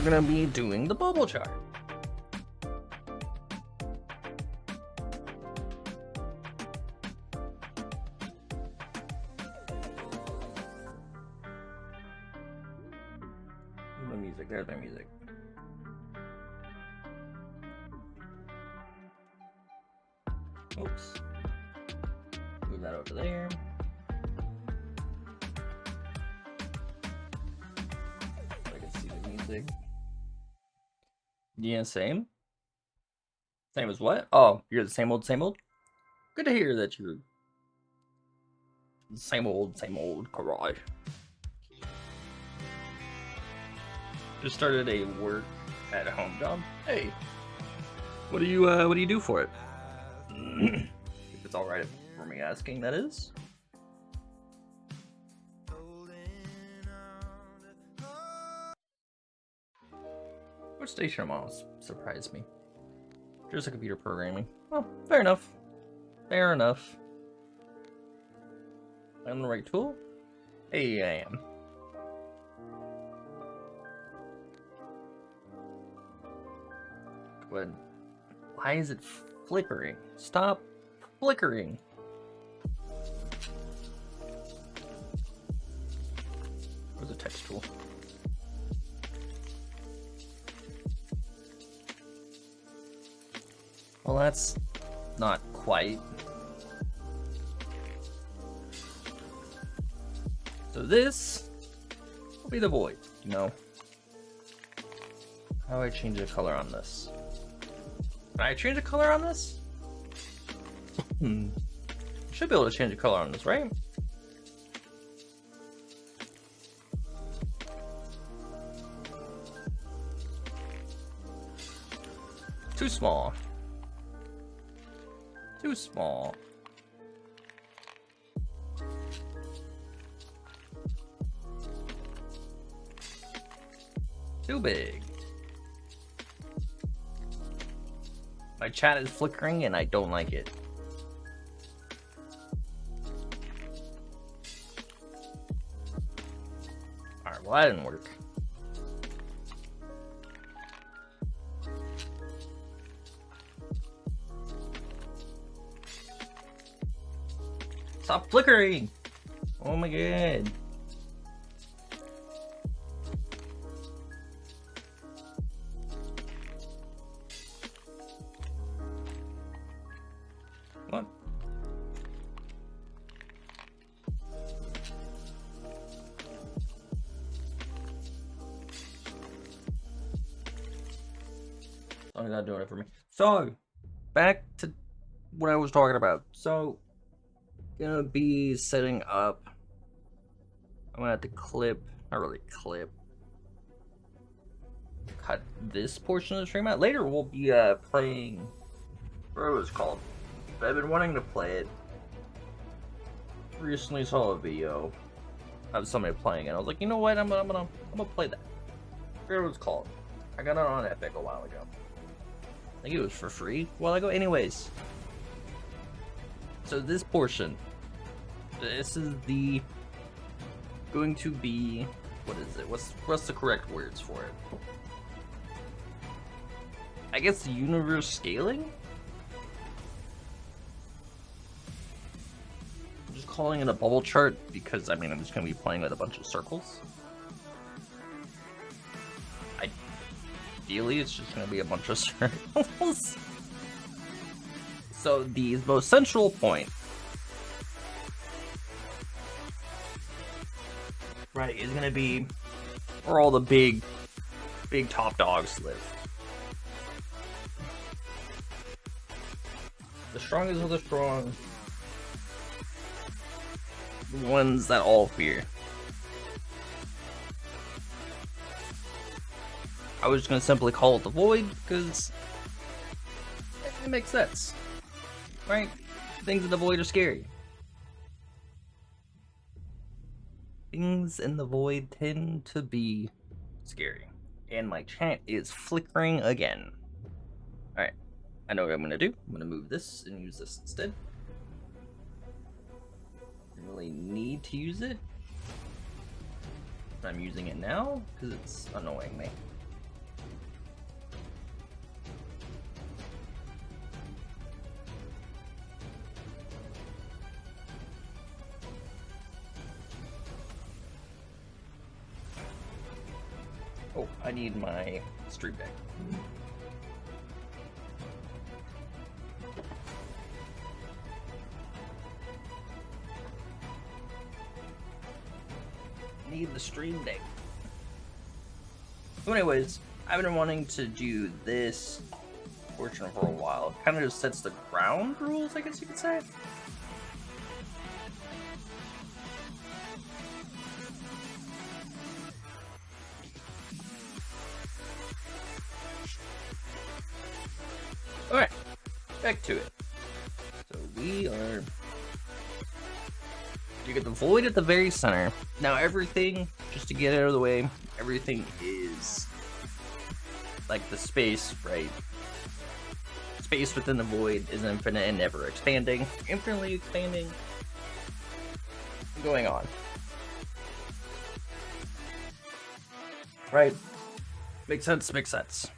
gonna be doing the bubble chart. The music, there's my music. Oops. Move that over there. I can see the music. Yeah, same. Same as what? Oh, you're the same old, same old? Good to hear that you're the same old garage. Just started a work at home job. Hey, what do you do for it? If it's all right for me asking, that is. What station I'm on surprised me. Just a computer programming. Well, fair enough. Fair enough. Am I on the right tool? Hey, I am. But why is it flickering? Stop flickering. Where's the text tool? Well, that's not quite. So this will be the void, you know. How do I change the color on this? Can I change the color on this? Should be able to change the color on this, right? Too small. Too small. Too big. My chat is flickering and I don't like it. Alright, well that didn't work. Stop flickering! Oh my god. What? I'm not doing it for me. So, back to what I was talking about. So, gonna be setting up. I'm gonna have to clip, not really clip, cut this portion of the stream out. Later we'll be playing, what was it called? I've been wanting to play it. Recently saw a video of somebody playing it. I was like, you know what? I'm gonna play that. I forget what it's called. I got it on Epic a while ago. I think it was for free a while ago. Anyways, so this portion, this is the going to be, what is it? What's the correct words for it? I guess the universe scaling? I'm just calling it a bubble chart because I mean I'm just gonna be playing with a bunch of circles. Ideally it's just gonna be a bunch of circles. So the most central point, right, is gonna be where all the big top dogs live. The strongest of the strong, the ones that all fear. I was just gonna simply call it the void because it makes sense, right? Things in the void are scary. Things in the void tend to be scary. And my chat is flickering again. Alright, I know what I'm gonna do. I'm gonna move this and use this instead. I really need to use it. I'm using it now because it's annoying me. Oh, I need my stream deck. Need the stream deck. So anyways, I've been wanting to do this portion for a while. It kind of just sets the ground rules, I guess you could say. Alright, back to it. So we are... You get the void at the very center. Now everything, just to get it out of the way, everything is like the space, right? Space within the void is infinite and never expanding. Infinitely expanding. Going on. Right? Makes sense, makes sense.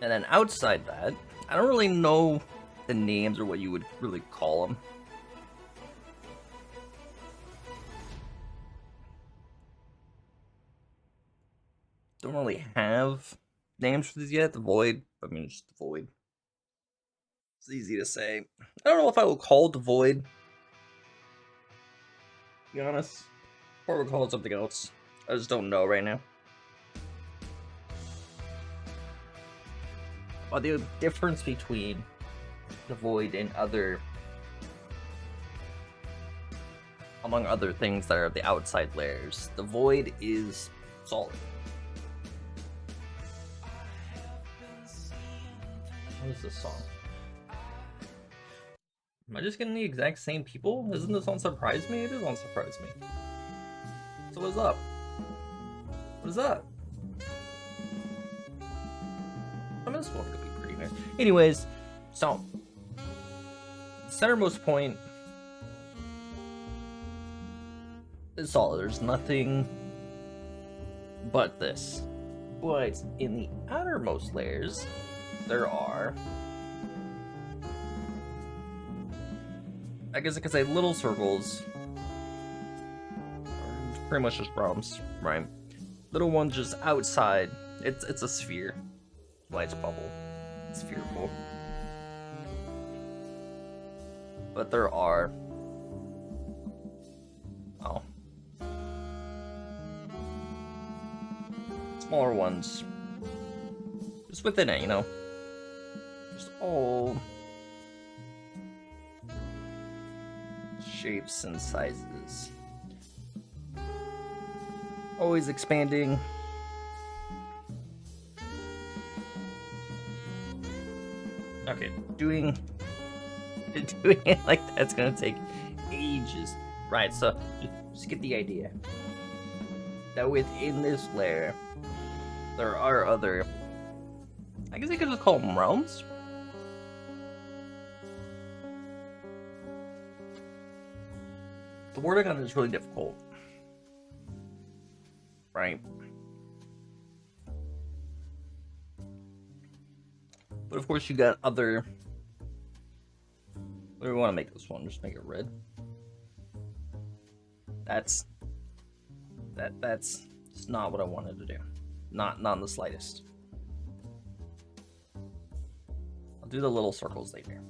And then outside that, I don't really know the names or what you would really call them. Don't really have names for these yet. The void, I mean, just the void. It's easy to say. I don't know if I will call it the void. To be honest, or we'll call it something else. I just don't know right now. But the difference between the void and other, among other things that are the outside layers, the void is solid. What is this song? Am I just getting the exact same people? Isn't this on Surprise Me? It is on Surprise Me. So what's up? What is that? I mean, this one could be pretty nice. Anyways, so the centermost point is solid. There's nothing but this. But in the outermost layers, there are, I guess I could say, little circles. Pretty much just realms, right? Little ones just outside. It's a sphere. Light's bubble. It's spherical. But there are, oh, smaller ones just within it, you know, just all shapes and sizes, always expanding. Okay, doing it like that's gonna take ages. Right, so just get the idea that within this layer there are other, I guess I could just call them realms. The wording on it is really difficult, right? But of course you got other, what do we want to make this one? Just make it red. That's just not what I wanted to do. Not in the slightest. I'll do the little circles later.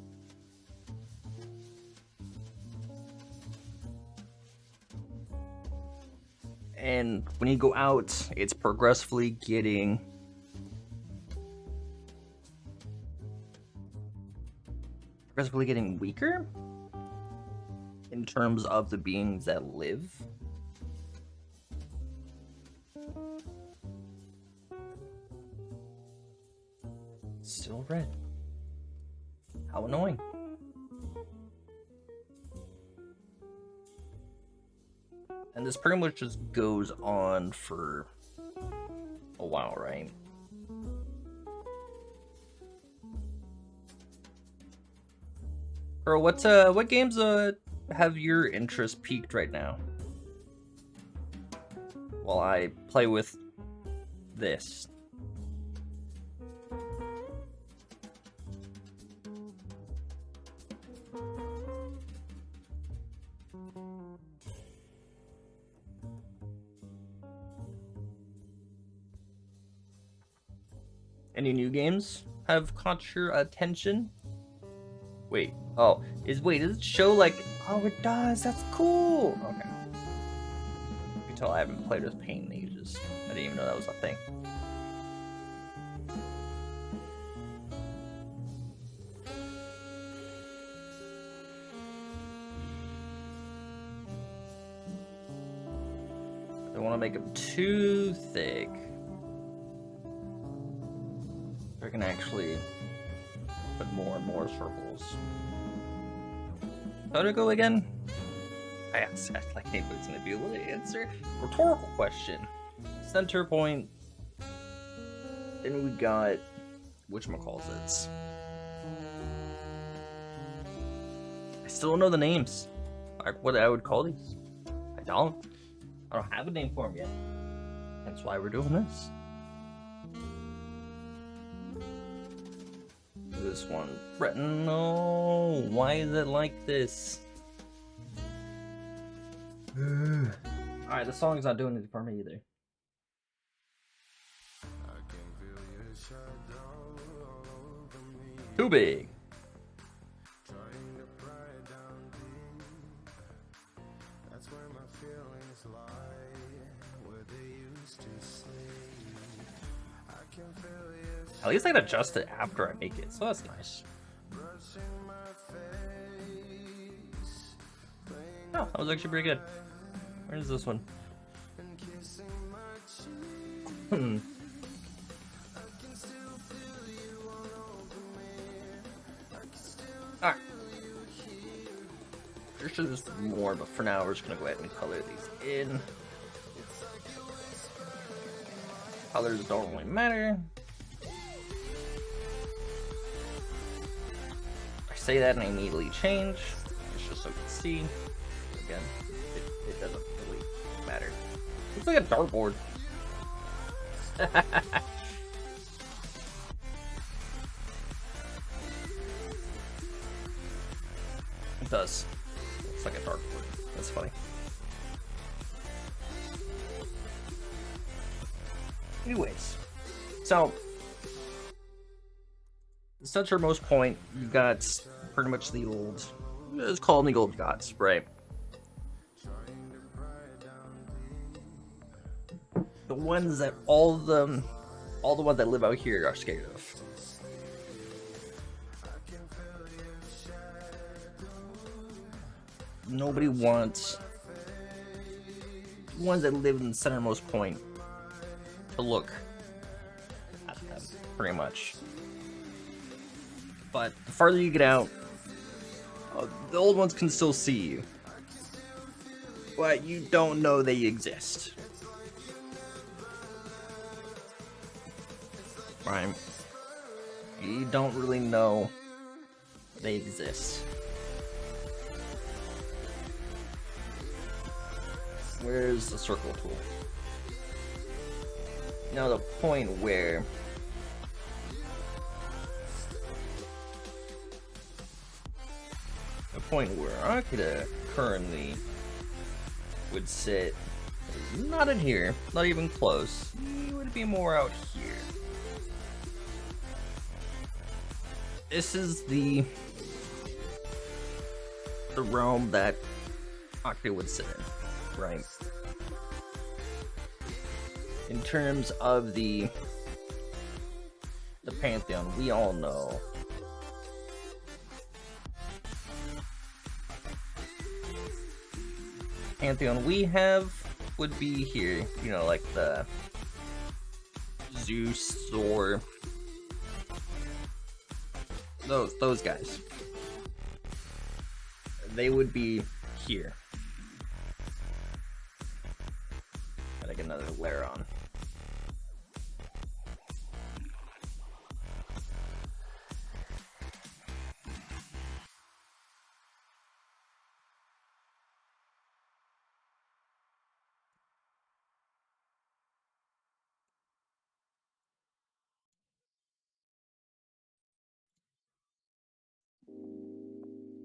And when you go out, it's progressively getting weaker in terms of the beings that live. Still red. How annoying. And this pretty much just goes on for a while, right? Or what games have your interest peaked right now? While I play with this. Any new games have caught your attention? Wait, is it show like, oh, it does, that's cool. Okay. You can tell I haven't played with Paint in ages. I didn't even know that was a thing. I don't want to make them too thick. I can actually put more and more circles. How'd it go again? I asked like anybody's gonna be able to answer. Rhetorical question. Center point. Then we got whatchamacallits. I still don't know the names. What I would call these. I don't have a name for them yet. That's why we're doing this. This one, no, why is it like this? Alright, the song's not doing it for me either. Too big. At least I can adjust it after I make it, so that's nice. Oh, that was actually pretty good. Where's this one? Alright. There should just be more, but for now we're just gonna go ahead and color these in. Colors don't really matter. I say that and I immediately change. It's just so you can see. Again, it doesn't really matter. Looks like a dartboard. It does. Looks like a dartboard. That's funny. Anyways, so the centermost point, you got pretty much the old, let's call them the old gods, right? The ones that all the ones that live out here are scared of. Nobody wants the ones that live in the centermost point to look at them, pretty much. But the farther you get out, the old ones can still see you, but you don't know they exist. Right? You don't really know they exist. Where's the circle tool? Now the point where AKEADA currently would sit is not in here, not even close. It would be more out here. This is the realm that AKEADA would sit in, right? In terms of the Pantheon, we all know Pantheon we have would be here, you know, like the Zeus or those guys. They would be here. Gotta get another layer on.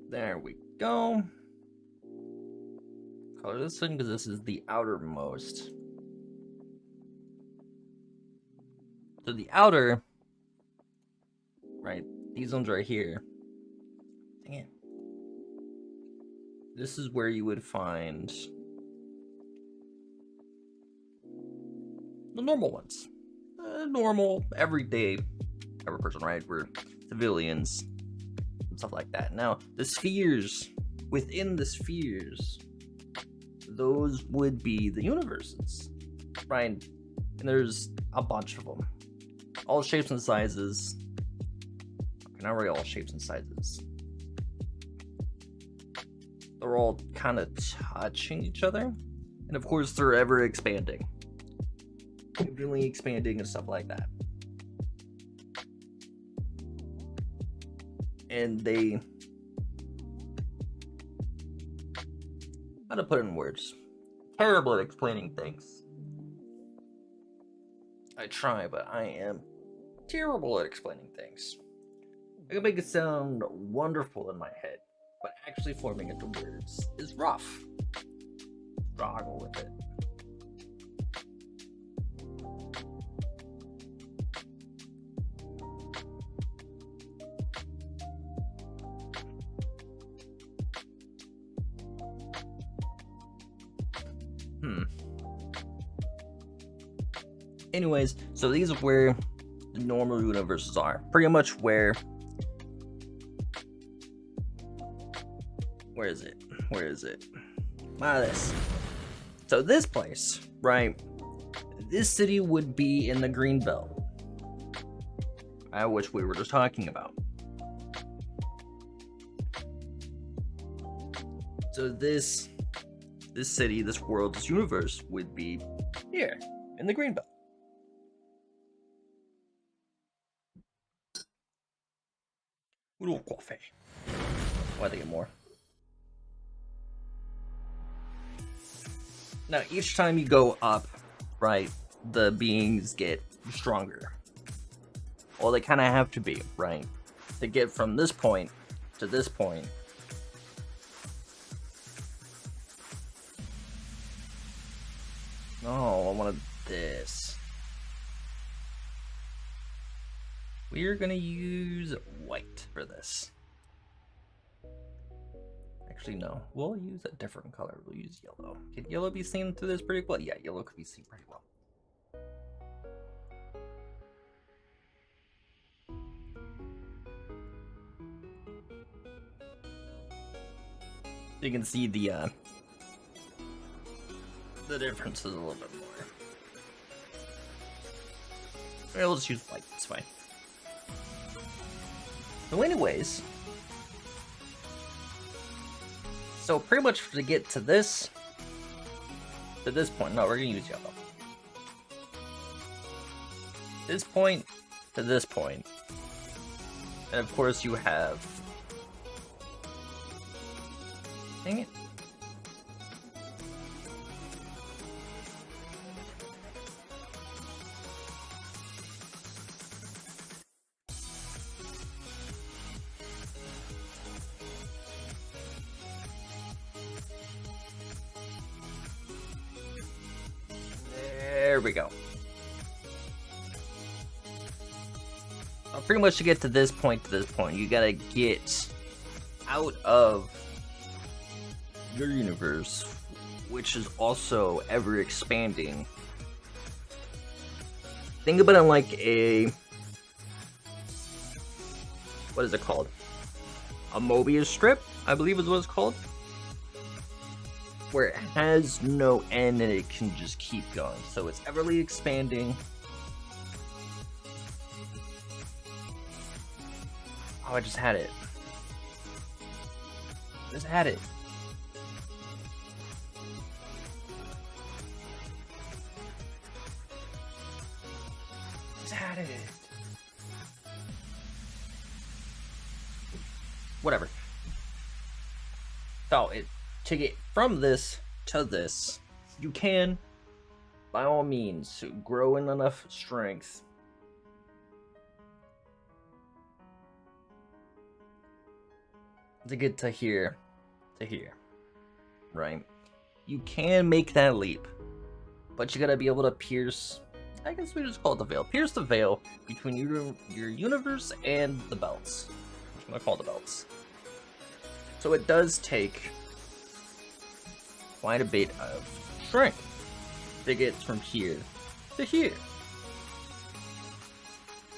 There we go. Color this in because this is the outermost. So the outer right? These ones right here. Dang it. This is where you would find the normal ones. Normal, everyday, every person, right? We're civilians and stuff like that. Now, the spheres, within the spheres, those would be the universes, right? And there's a bunch of them. All shapes and sizes. Okay, not really all shapes and sizes. They're all kind of touching each other. And of course, they're ever expanding. Infinitely expanding and stuff like that. And they... how to put it in words? Terrible at explaining things. I try, but I am terrible at explaining things. I can make it sound wonderful in my head, but actually forming it to words is rough. Struggle with it. Anyways, so these are where the normal universes are. Pretty much where is it? Where is it? This. So this place, right? This city would be in the green belt, which we were just talking about. So this city, this world, this universe would be here in the green belt. Little coffee. Why they get more? Now, each time you go up, right, the beings get stronger. Well, they kind of have to be, right? To get from this point to this point. Oh, I wanted this. We're gonna use white for this. Actually, no. We'll use a different color. We'll use yellow. Can yellow be seen through this pretty well? Yeah, yellow could be seen pretty well. You can see the differences a little bit more. We'll just use white. It's fine. So anyways, so pretty much to get to this point, no, we're gonna use yellow. This point to this point, and of course you have, dang it. There we go. Pretty much to get to this point, you gotta get out of your universe, which is also ever expanding. Think about it like a, what is it called? A Mobius strip, I believe is what it's called. Where it has no end and it can just keep going. So it's everly expanding. Oh, I just had it. Just had it. Just had it. Whatever. So to get from this to this, you can, by all means, grow in enough strength to get to here, right? You can make that leap, but you gotta be able to pierce I guess we just call it the veil. Pierce the veil between your universe and the belts. I'm gonna call it the belts. So it does take quite a bit of strength to get from here to here.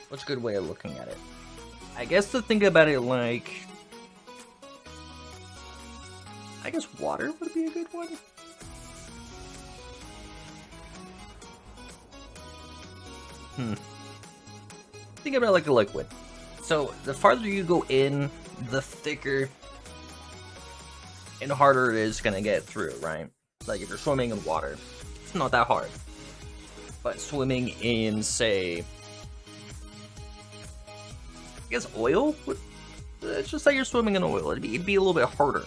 What's a good way of looking at it? I guess to think about it like, I guess water would be a good one. Think about it like a liquid. So the farther you go in, the thicker and harder it is gonna get through, right? Like if you're swimming in water, it's not that hard. But swimming in, say, I guess oil? It's just like you're swimming in oil. It'd be a little bit harder,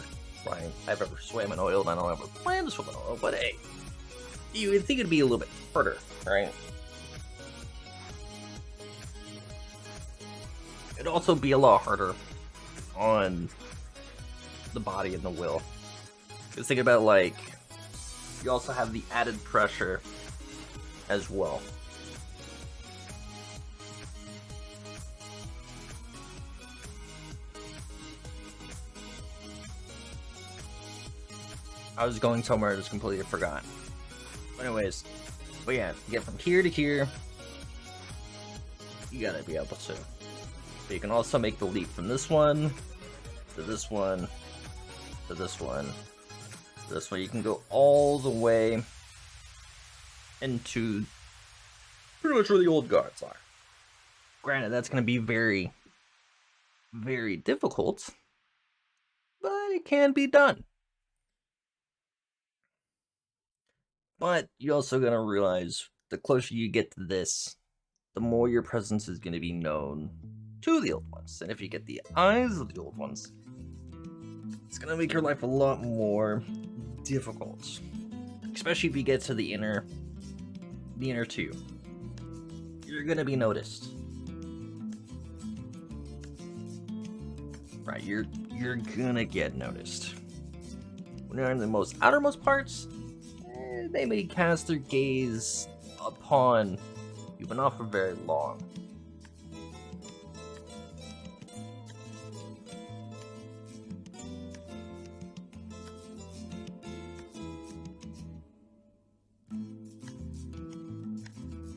right? I've ever swam in oil, and I don't ever plan to swim in oil, but hey, you would think it'd be a little bit harder, right? It'd also be a lot harder on the body and the will. Because think about, like, you also have the added pressure as well. I was going somewhere, I just completely forgot. But anyways, but yeah, to get from here to here, you gotta be able to. But you can also make the leap from this one to this one to this one to this one. You can go all the way into pretty much where the old guards are. Granted, that's gonna be very, very difficult, but it can be done. But you're also going to realize the closer you get to this, the more your presence is going to be known to the old ones. And if you get the eyes of the old ones, it's going to make your life a lot more difficult. Especially if you get to the inner two. You're going to be noticed. Right, you're going to get noticed. When you're in the most outermost parts, they may cast their gaze upon you, but not for very long. I'm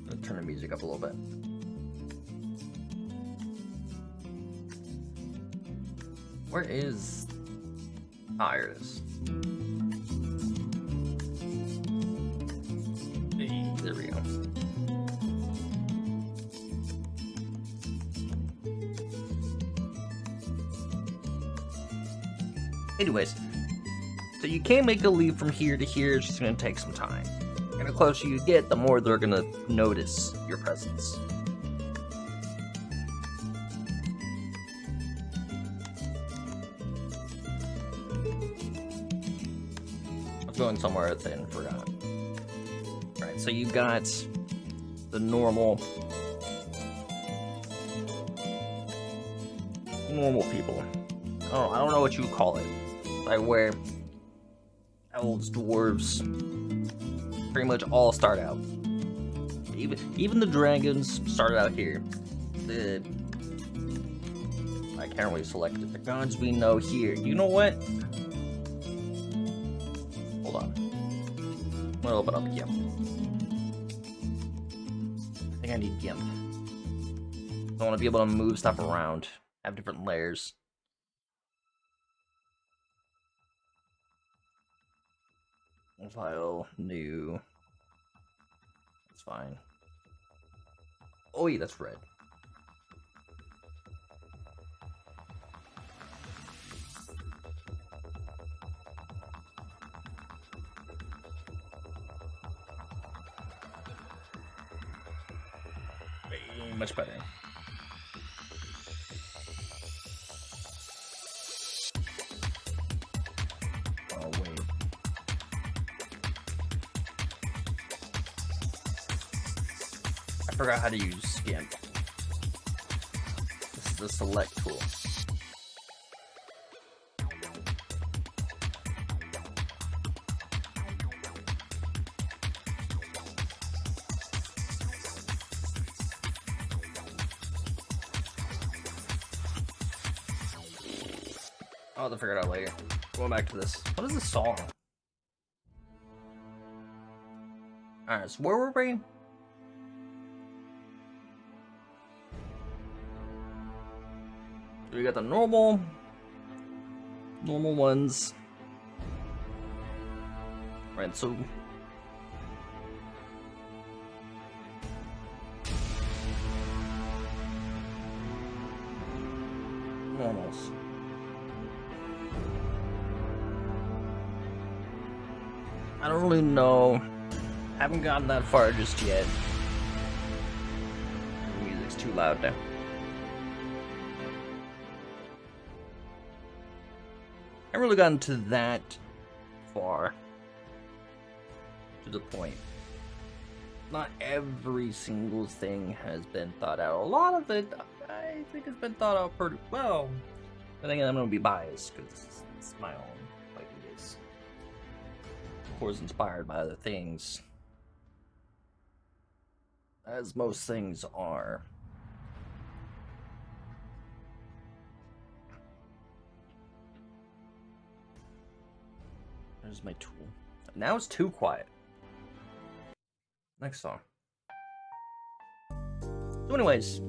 gonna turn the music up a little bit. Where is... Ah, here it is. There we go. Anyways, so you can't make a leap from here to here, it's just going to take some time. And the closer you get, the more they're going to notice your presence. I was going somewhere else and forgot. Right, so you got the normal people. Oh, I don't know what you would call it. Like where elves, dwarves, pretty much all start out. Even the dragons started out here. I can't really select it. The gods we know here. You know what? Hold on. I'm gonna open up Gimp. I think I need Gimp. I want to be able to move stuff around. Have different layers. File, new. That's fine. Oh yeah, that's red. Much better. Oh wait. I forgot how to use skin. This is the select tool. I'll have to figure it out later. Going back to this. What is this song? Alright, so where were we? We got the normal ones. Right, so normals. I don't really know. Haven't gotten that far just yet. The music's too loud now. I haven't really gotten to that far. To the point. Not every single thing has been thought out. A lot of it, I think, has been thought out pretty well. I think I'm going to be biased because it's my own. Like it is, of course, inspired by other things, as most things are. There's my tool. Now it's too quiet. Next song. So anyways,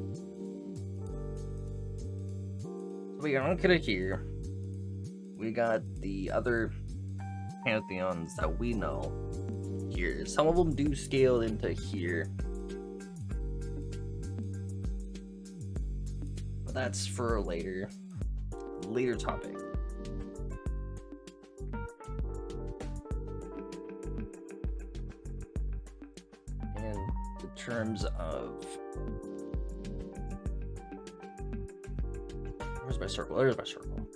we got AKEADA here. We got the other pantheons that we know here. Some of them do scale into here, but that's for a later topic. Terms of where's my circle? There's my circle.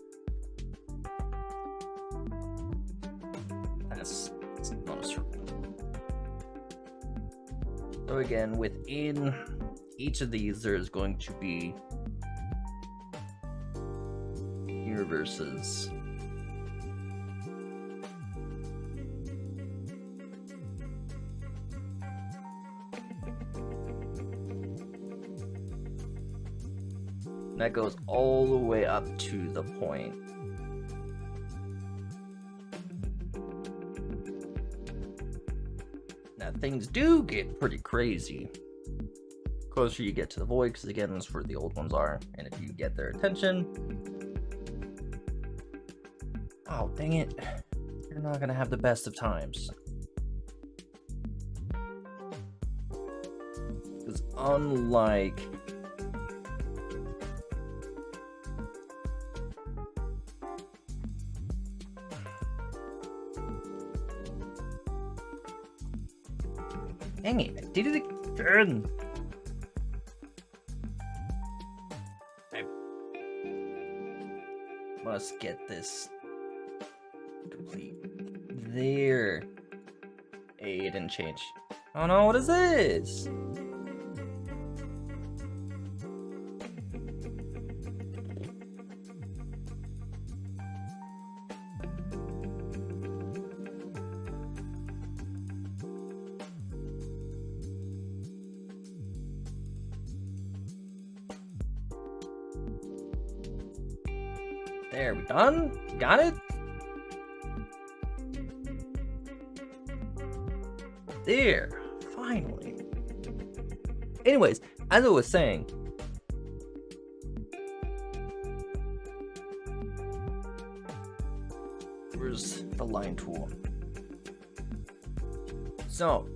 That's not a circle. So again, within each of these, there's going to be universes. That goes all the way up to the point. Now things do get pretty crazy. The closer you get to the void, because again, that's where the old ones are. And if you get their attention, oh dang it, you're not gonna have the best of times. Because unlike dang it, I did it again. I must get this complete. There. Hey, it didn't change. Oh no, what is this? There, we done? Got it? There, finally. Anyways, as I was saying, where's the line tool? So,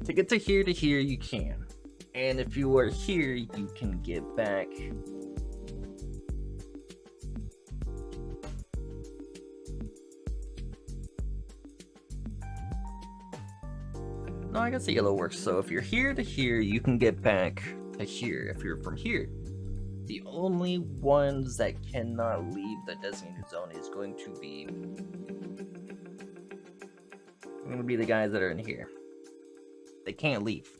to get to here, you can. And if you are here, you can get back. No, I guess the yellow works. So if you're here to here, you can get back to here if you're from here. The only ones that cannot leave the designated zone is going to be the guys that are in here. They can't leave.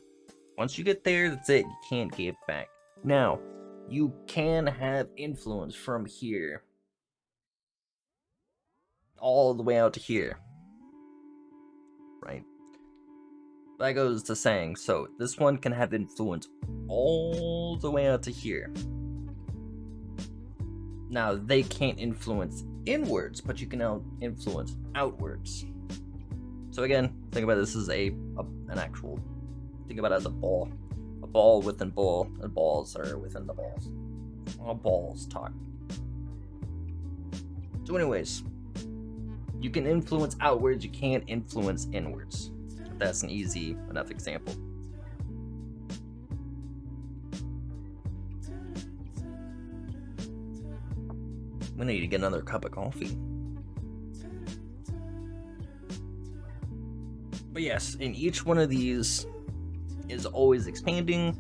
Once you get there, that's it. You can't get back. Now, you can have influence from here all the way out to here. Right? That goes to saying, so this one can have influence all the way out to here. Now, they can't influence inwards, but you can now influence outwards. So again, think about this as an actual, think about it as a ball within ball, and balls that are within the balls. All balls talk. So anyways, you can influence outwards, you can't influence inwards. That's an easy enough example. We need to get another cup of coffee. But yes, in each one of these is always expanding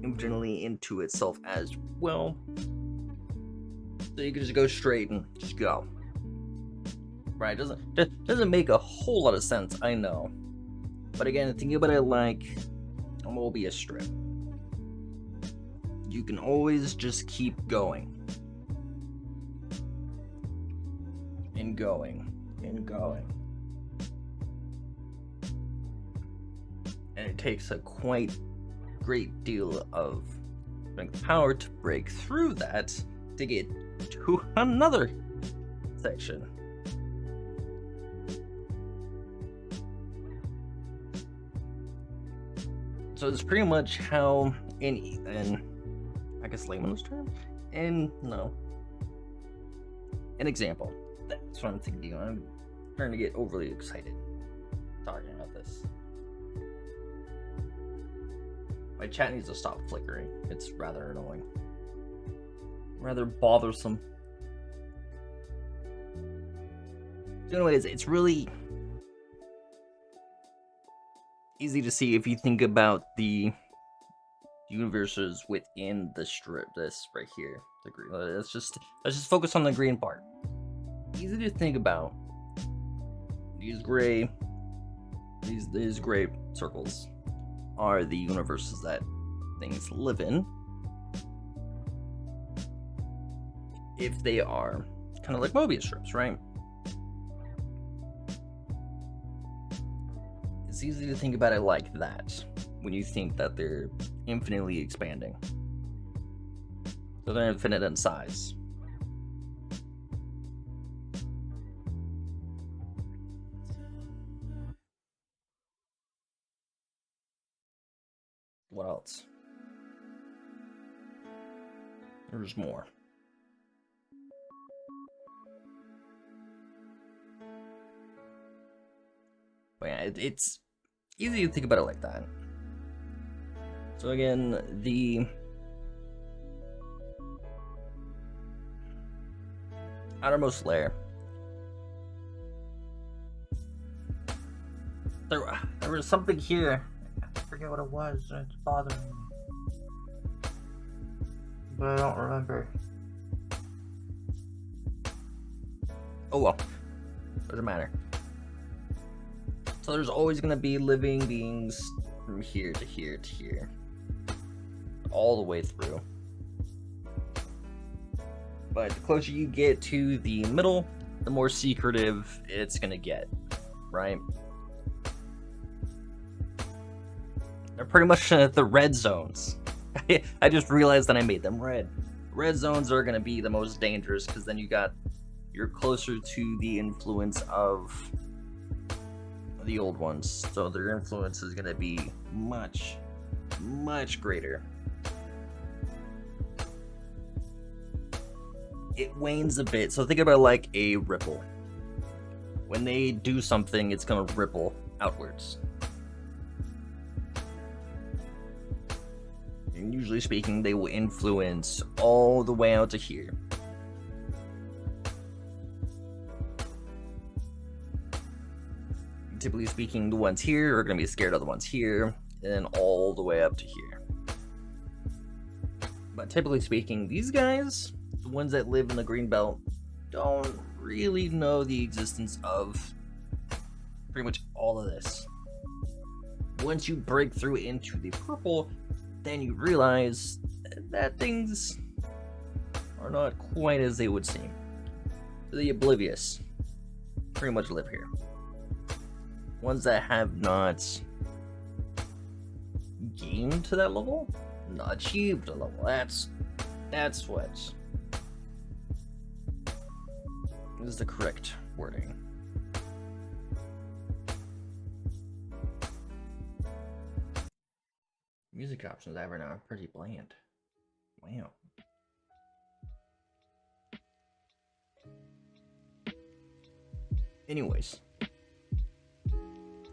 infinitely into itself as well. So you can just go straight and just go. Right? Doesn't make a whole lot of sense, I know. But again, think about it like a Mobius strip. You can always just keep going. And going. And going. And it takes a quite great deal of power to break through that to get to another section. So it's pretty much how in I guess layman's term, an example. That's what I'm thinking. I'm starting to get overly excited talking about this. My chat needs to stop flickering. It's rather annoying. Rather bothersome. So anyways, it's really easy to see if you think about the universes within the strip. This right here, the green. Let's just focus on the green part. Easy to think about. These gray circles are the universes that things live in. If they are kind of like Mobius strips, right? It's easy to think about it like that when you think that they're infinitely expanding. So they're infinite in size. What else? There's more. But yeah, it's easy to think about it like that. So again, the outermost layer. There was something here. I forget what it was, and it's bothering me. But I don't remember. Oh well. Doesn't matter. So there's always going to be living beings from here to here to here. All the way through. But the closer you get to the middle, the more secretive it's going to get. Right? They're pretty much the red zones. I just realized that I made them red. Red zones are going to be the most dangerous because then you're closer to the influence of the old ones, so their influence is going to be much, much greater. It wanes a bit, so think about it like a ripple. When they do something, it's going to ripple outwards. And usually speaking, they will influence all the way out to here. Typically speaking, the ones here are going to be scared of the ones here, and then all the way up to here. But typically speaking, these guys, the ones that live in the green belt, don't really know the existence of pretty much all of this. Once you break through into the purple, then you realize that things are not quite as they would seem. The oblivious pretty much live here. Ones that have not gained to that level, not achieved a level. That's what is the correct wording. Music options I have right now are pretty bland. Wow. Anyways,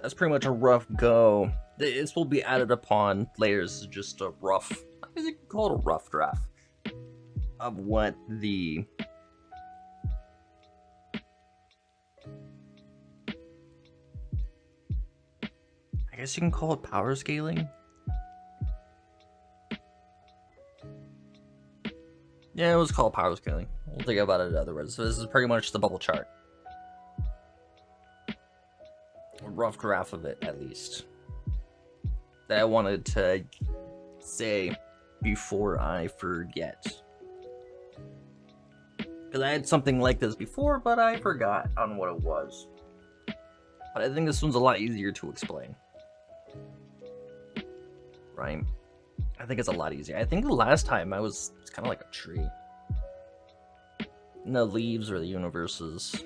that's pretty much a rough go. This will be added upon later. This is just a rough, I guess you can call it a rough draft of what the I guess you can call it power scaling. Yeah, it was called power scaling. We'll think about it otherwise. So this is pretty much the bubble chart. A rough draft of it, at least. That I wanted to say before I forget. Because I had something like this before, but I forgot on what it was. But I think this one's a lot easier to explain. Right? I think it's a lot easier. I think the last time it's kind of like a tree. And the leaves are the universes.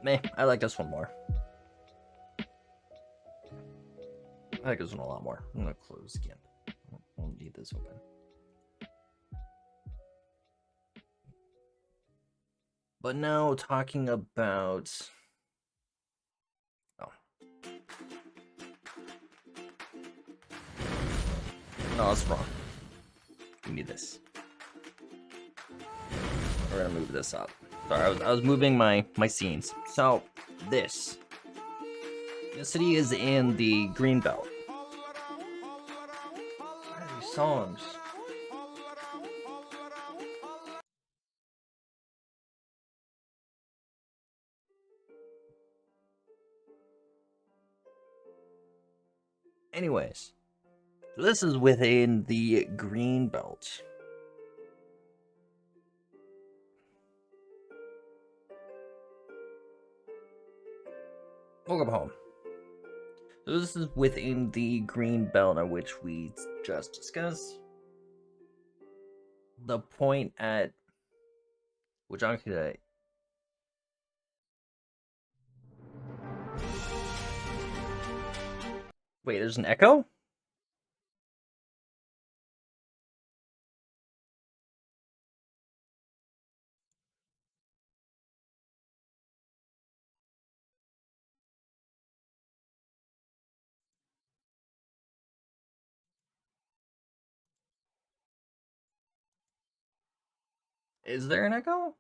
Meh, I like this one more. I like this one a lot more. I'm gonna close GIMP. I don't need this open. But now talking about... Oh. No, that's wrong. We need this. We're gonna move this up. Sorry, I was moving my scenes. So, this. The city is in the green belt. What are these songs? Anyways, this is within the green belt. Welcome home. So this is within the green belt on which we just discussed. The point at which AKEADA. Wait, there's an echo? Is there an echo?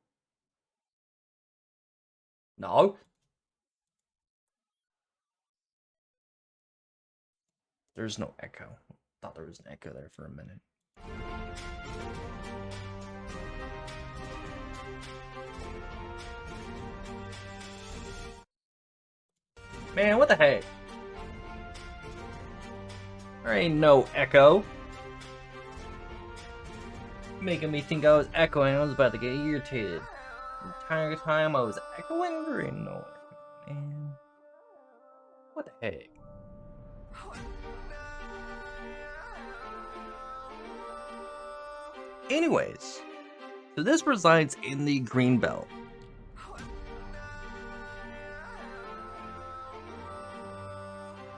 No. There's no echo. Thought there was an echo there for a minute. Man, what the heck? There ain't no echo. Making me think I was echoing. I was about to get irritated. The entire time I was echoing, there ain't no echo, man. What the heck? Anyways, so this resides in the green belt.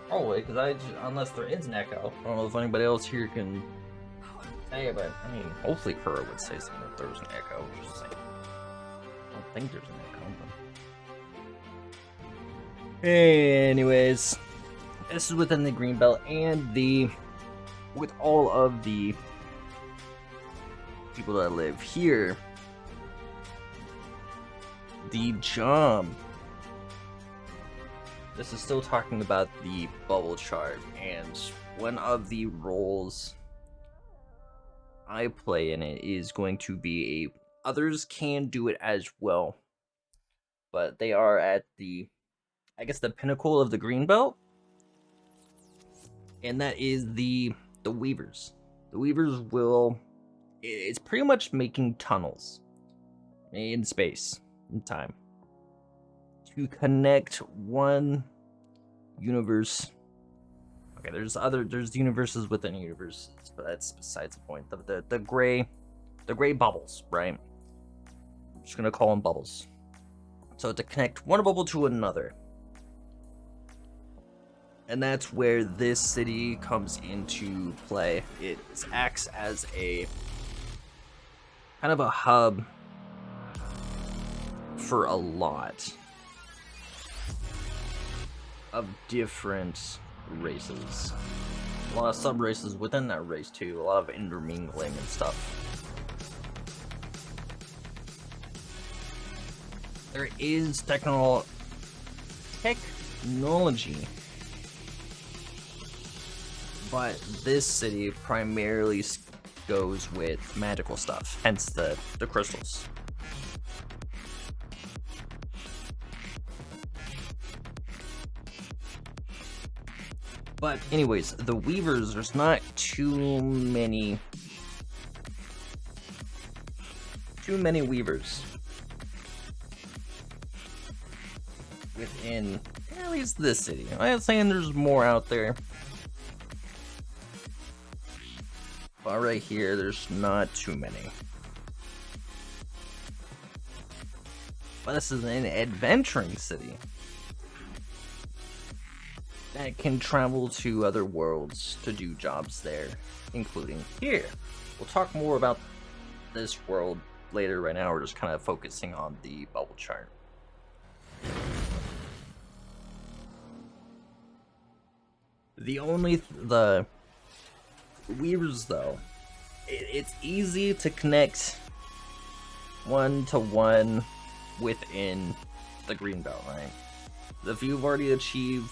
Probably, because unless there is an echo, I don't know if anybody else here can say it, but I mean, hopefully Kura would say something if there was an echo. Just saying. I don't think there's an echo, but... Anyways, this is within the green belt and with all of the people that live here, the job. This is still talking about the bubble chart, and one of the roles I play in it is going to be others can do it as well, but they are at the, I guess, the pinnacle of the green belt, and that is the weavers. The weavers it's pretty much making tunnels in space, in time, to connect one universe. Okay, there's universes within universes, but that's besides the point. The gray the gray bubbles, right? I'm just gonna call them bubbles. So to connect one bubble to another. And that's where this city comes into play. It acts as a kind of a hub for a lot of different races. A lot of sub-races within that race too. A lot of intermingling and stuff. There is technology but this city primarily goes with magical stuff, hence the crystals. But anyways, the weavers, there's not too many weavers within at least this city. I'm saying there's more out there. But right here, there's not too many. But this is an adventuring city that can travel to other worlds to do jobs there, including here. We'll talk more about this world later. Right now, we're just kind of focusing on the bubble chart. The weavers, though, it's easy to connect one-to-one within the green belt, right? If you've already achieved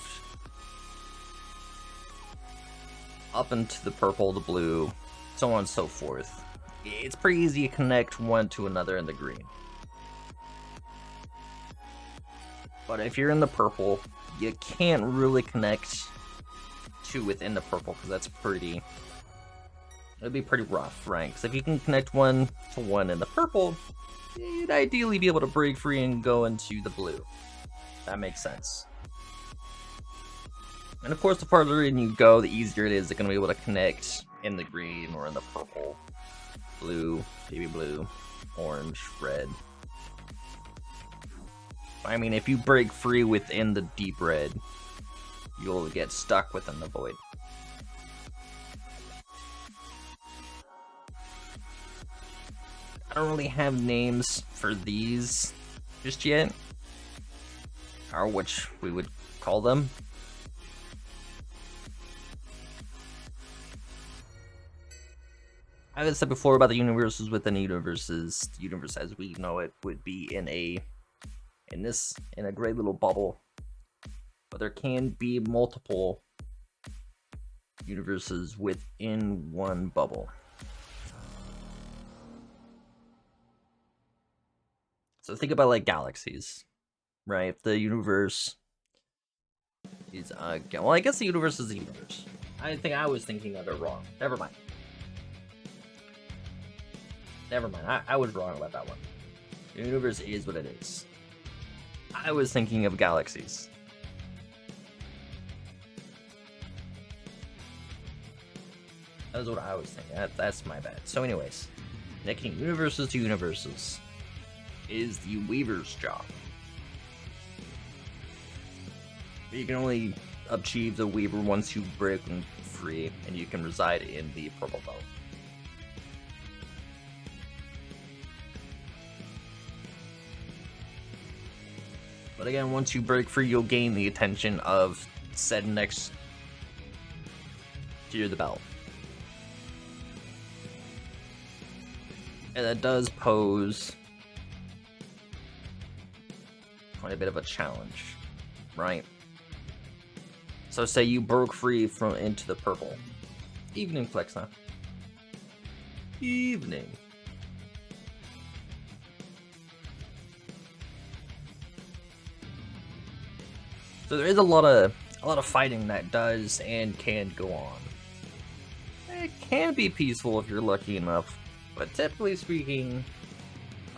up into the purple, the blue, so on and so forth, it's pretty easy to connect one to another in the green. But if you're in the purple, you can't really connect to within the purple, because that's it'd be pretty rough, right? Because if you can connect one to one in the purple, you'd ideally be able to break free and go into the blue. That makes sense. And of course, the farther in you go, the easier it is to be able to connect in the green or in the purple, blue, baby blue, orange, red. I mean, if you break free within the deep red, you'll get stuck within the void. I don't really have names for these just yet, or which we would call them. I've said before about the universes within universes. The universe as we know it would be in a gray little bubble, but there can be multiple universes within one bubble. So think about like galaxies, right? If the universe is well, I guess the universe is the universe. I think I was thinking of it wrong. Never mind. I was wrong about that one. The universe is what it is. I was thinking of galaxies. That's what I was thinking. That's my bad. So anyways, connecting universes to universes is the Weaver's job. You can only achieve the Weaver once you break free, and you can reside in the purple belt. But again, once you break free, you'll gain the attention of said next to the belt. And that does pose quite a bit of a challenge, right? So say you broke free from into the purple. Evening, Flexna. Evening. So there is a lot of fighting that does and can go on. It can be peaceful if you're lucky enough, but typically speaking,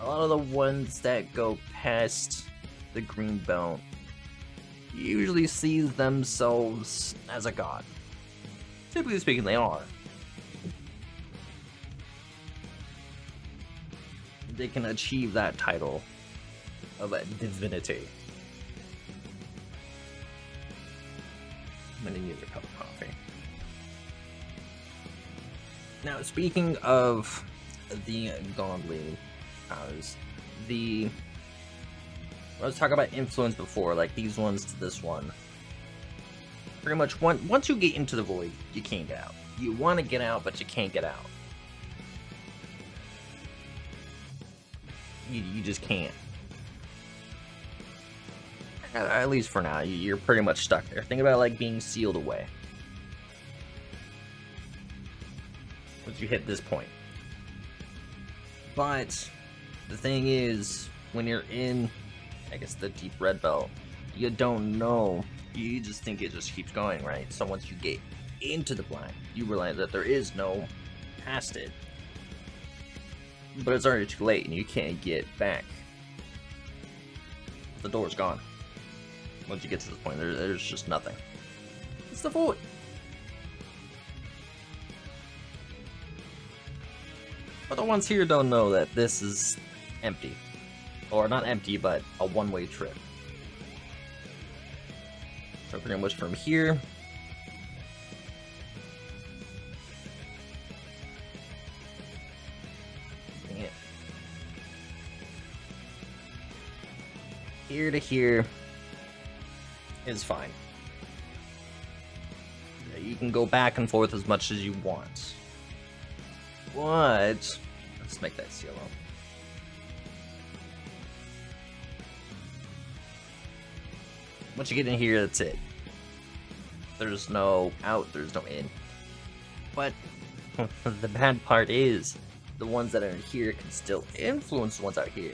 a lot of the ones that go past the green belt usually sees themselves as a god. Typically speaking, they are. they can achieve that title of a divinity. I'm gonna need a cup of coffee. Now, speaking of the godly powers, let's talk about influence before, like these ones to this one. Pretty much, once you get into the void, you can't get out. You want to get out, but you can't get out. You just can't. At least for now, you're pretty much stuck there. Think about it like being sealed away. Once you hit this point. But the thing is, when you're in, I guess, the deep red belt, you don't know. You just think it just keeps going, right? So once you get into the black, you realize that there is no past it. But it's already too late and you can't get back. The door's gone. Once you get to this point, there's just nothing. It's the void. But the ones here don't know that this is empty. Or not empty, but a one-way trip. So pretty much from here, here to here is fine. You can go back and forth as much as you want. But let's make that yellow. Once you get in here, that's it. There's no out, there's no in. But the bad part is, the ones that are in here can still influence the ones out here.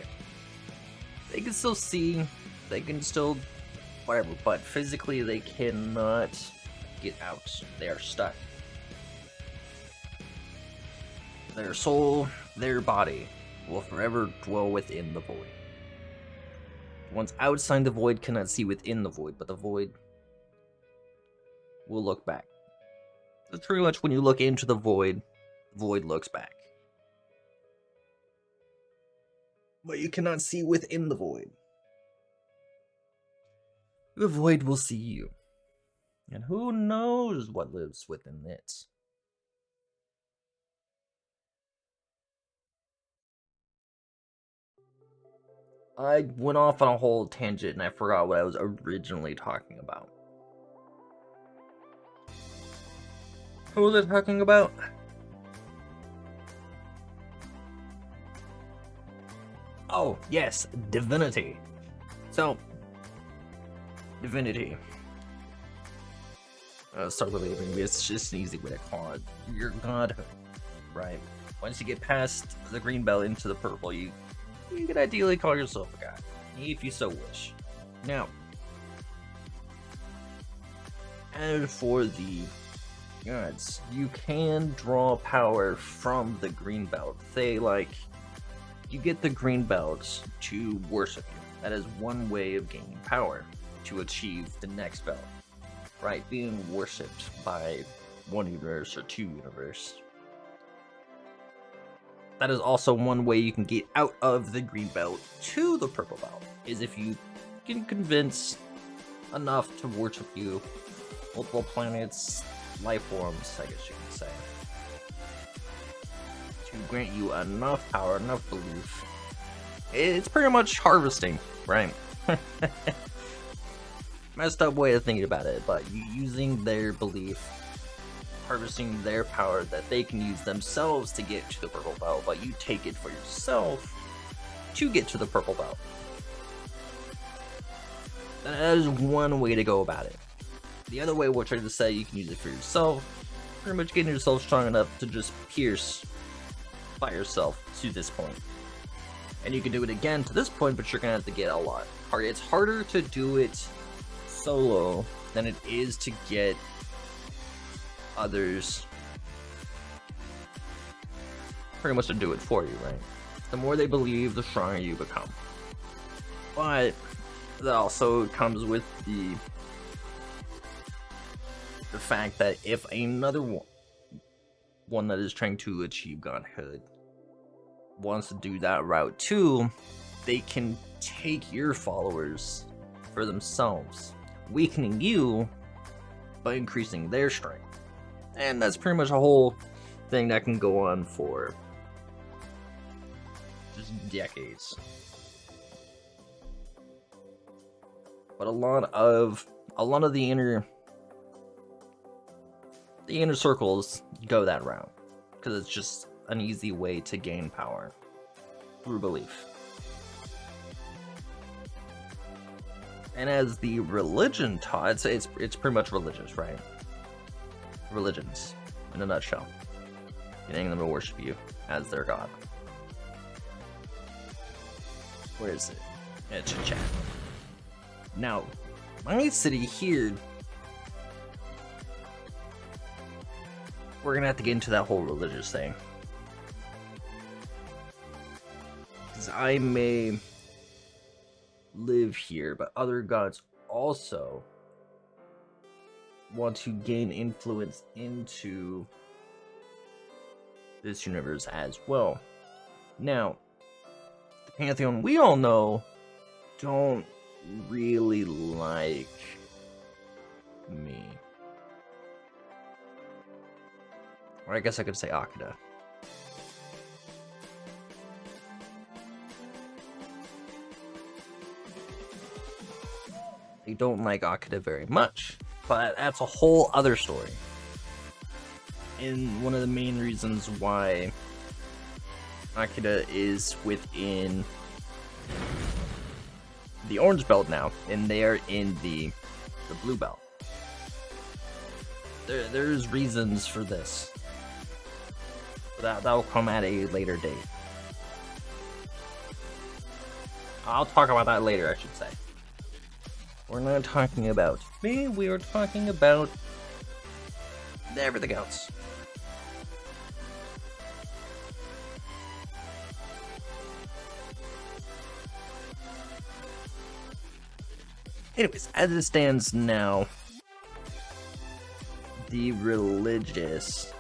They can still see, they can still whatever, but physically they cannot get out. They are stuck. Their soul, their body, will forever dwell within the void. Ones outside the void cannot see within the void, but the void will look back. That's pretty much when you look into the void looks back. But you cannot see within the void. The void will see you. And who knows what lives within it. I went off on a whole tangent and I forgot what I was originally talking about. What was I talking about? Oh, yes, divinity. So, divinity. Start with it, it's just an easy way to call it. Your godhood, right? Once you get past the green belt into the purple, you could ideally call yourself a god, if you so wish. Now, as for the gods, you can draw power from the green belt. Say, like, you get the green belt to worship you. That is one way of gaining power to achieve the next belt, right? Being worshipped by one universe or two universe. That is also one way you can get out of the green belt to the purple belt, is if you can convince enough to worship you, multiple planets, life forms, I guess you can say, to grant you enough power, enough belief. It's pretty much harvesting, right? Messed up way of thinking about it, but using their belief, harvesting their power that they can use themselves to get to the purple belt, but you take it for yourself to get to the purple belt. That is one way to go about it. The other way, we're trying to say, you can use it for yourself, pretty much getting yourself strong enough to just pierce by yourself to this point. And you can do it again to this point, but you're gonna have to get a lot harder. It's harder to do it solo than it is to get others pretty much to do it for you, right? The more they believe, the stronger you become. But that also comes with the fact that if another one that is trying to achieve godhood wants to do that route too, they can take your followers for themselves, weakening you by increasing their strength. And that's pretty much a whole thing that can go on for just decades. But a lot of the inner circles go that route because it's just an easy way to gain power through belief. And as the religion taught, it's pretty much religious, right? Religions, in a nutshell. Getting them to worship you as their god. Where is it? It's in chat. Now, my city here, we're gonna have to get into that whole religious thing. Because I may live here, but other gods also want to gain influence into this universe as well. Now, the Pantheon we all know don't really like me. Or I guess I could say AKEADA. They don't like AKEADA very much, but that's a whole other story. And one of the main reasons why AKEADA is within the orange belt now, and they are in the blue belt. There's reasons for this. That will come at a later date. I'll talk about that later, I should say. We're not talking about me, we are talking about everything else. Anyways, as it stands now, the religious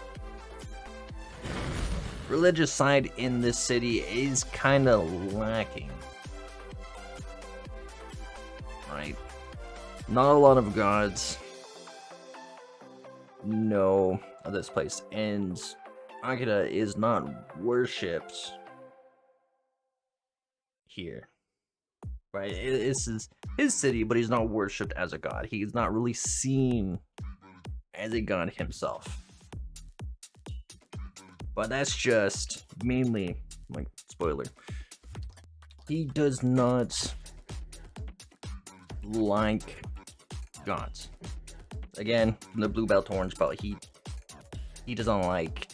side in this city is kind of lacking. Right? Not a lot of gods know of this place, and AKEADA is not worshipped here. Right? This is his city, but he's not worshipped as a god. He's not really seen as a god himself. But that's just mainly, like, spoiler. He does not like gods. Again, from the blue belt to orange belt, he doesn't like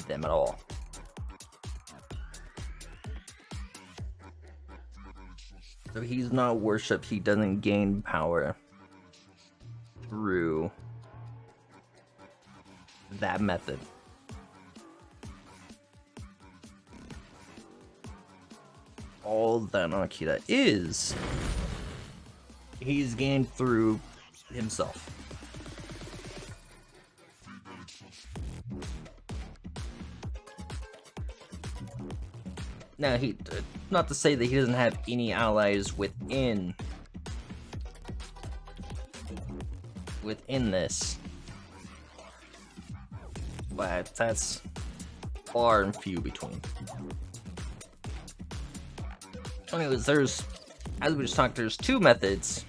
them at all. So he's not worshipped, he doesn't gain power through that method. All that AKEADA is, he's gained through himself. Now, not to say that he doesn't have any allies within this, but that's far and few between. Anyways, as we just talked, there's two methods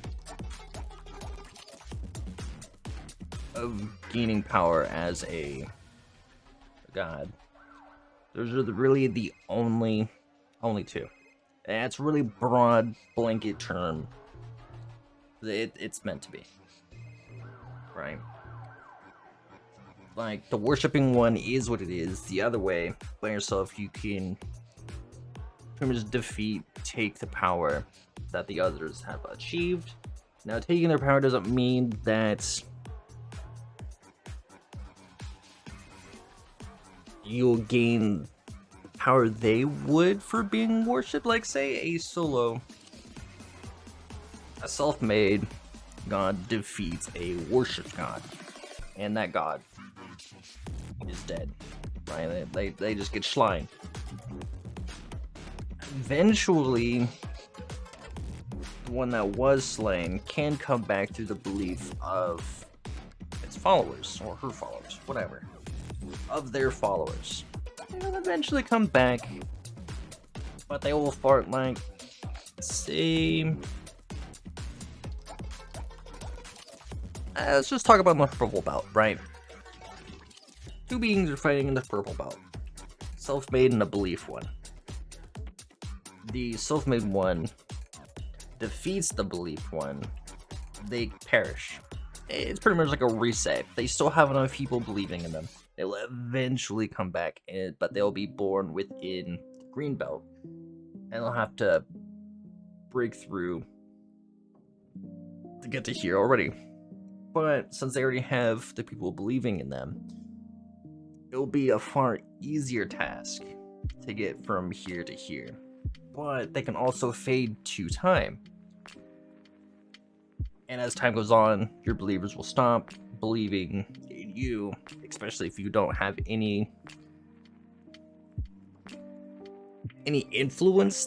of gaining power as a god. Those are really the only two. And it's really broad, blanket term. It's meant to be. Right? Like, the worshipping one is what it is. The other way, by yourself, you can pretty much take the power that the others have achieved. Now, taking their power doesn't mean that you'll gain power they would for being worshipped. Like, say a self-made god defeats a worshipped god, and that god is dead. Right? They just get schlined. eventually the one that was slain can come back through the belief of its followers, or her followers, whatever, of their followers. They'll eventually come back, but they will start, like, say, let's just talk about the purple belt, right? Two beings are fighting in the purple belt. Self-made and a belief one. The self-made one defeats the belief one. They perish. It's pretty much like a reset. They still have enough people believing in them. They'll eventually come back, but they'll be born within the green belt. And they'll have to break through to get to here already. But since they already have the people believing in them, it'll be a far easier task to get from here to here. But they can also fade to time. And as time goes on, your believers will stop believing in you, especially if you don't have any influence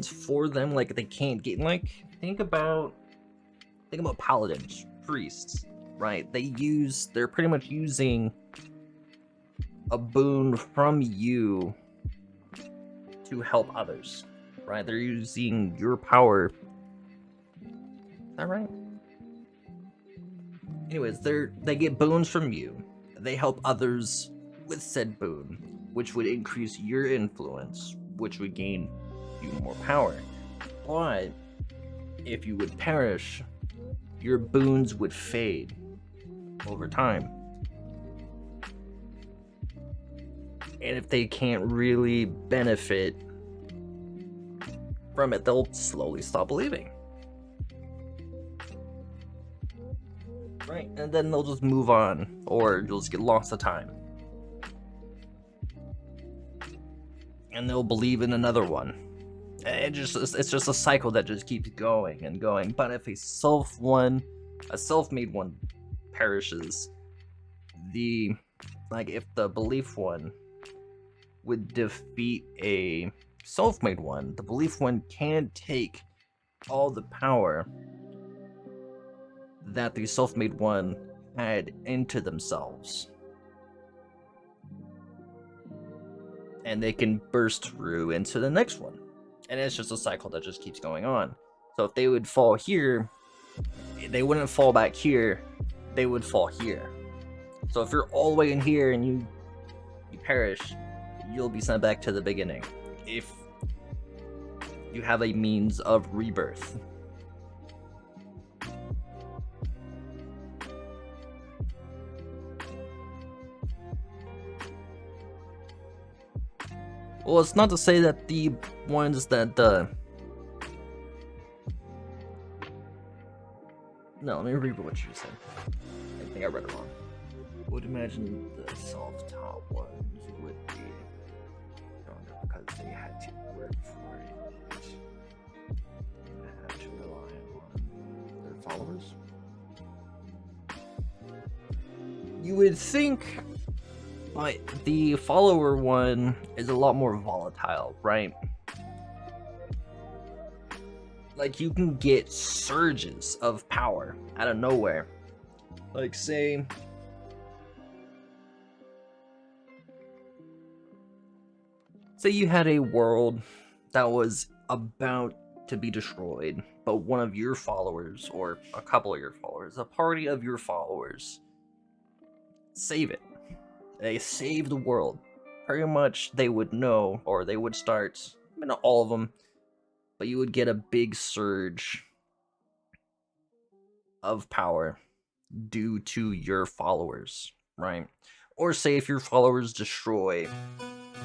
for them. Like, they can't get, like, think about paladins, priests, right? They're pretty much using a boon from you to help others, right? They're using your power. Is that right? Anyways, they get boons from you. They help others with said boon, which would increase your influence, which would gain you more power. But if you would perish, your boons would fade over time. And if they can't really benefit from it, they'll slowly stop believing. Right? And then they'll just move on, or you'll just get lost to time. And they'll believe in another one. It's just a cycle that just keeps going and going. But if a self-made one perishes, if the belief one would defeat a self-made one, the belief one can take all the power that the self-made one had into themselves, and they can burst through into the next one. And it's just a cycle that just keeps going on. So if they would fall here, they wouldn't fall back here, they would fall here. So if you're all the way in here and you perish, you'll be sent back to the beginning if you have a means of rebirth. Well, it's not to say that the ones that No, let me read what you said. I think I read it wrong. Would imagine the self-taught ones would be stronger because they had to work for it. They had to rely on their followers. You would think, but the follower one is a lot more volatile, right? Like, you can get surges of power out of nowhere. Like, say you had a world that was about to be destroyed, but one of your followers, or a couple of your followers, a party of your followers, save it. They save the world. Pretty much they would know, or they would start, not all of them, but you would get a big surge of power due to your followers, right? Or say if your followers destroy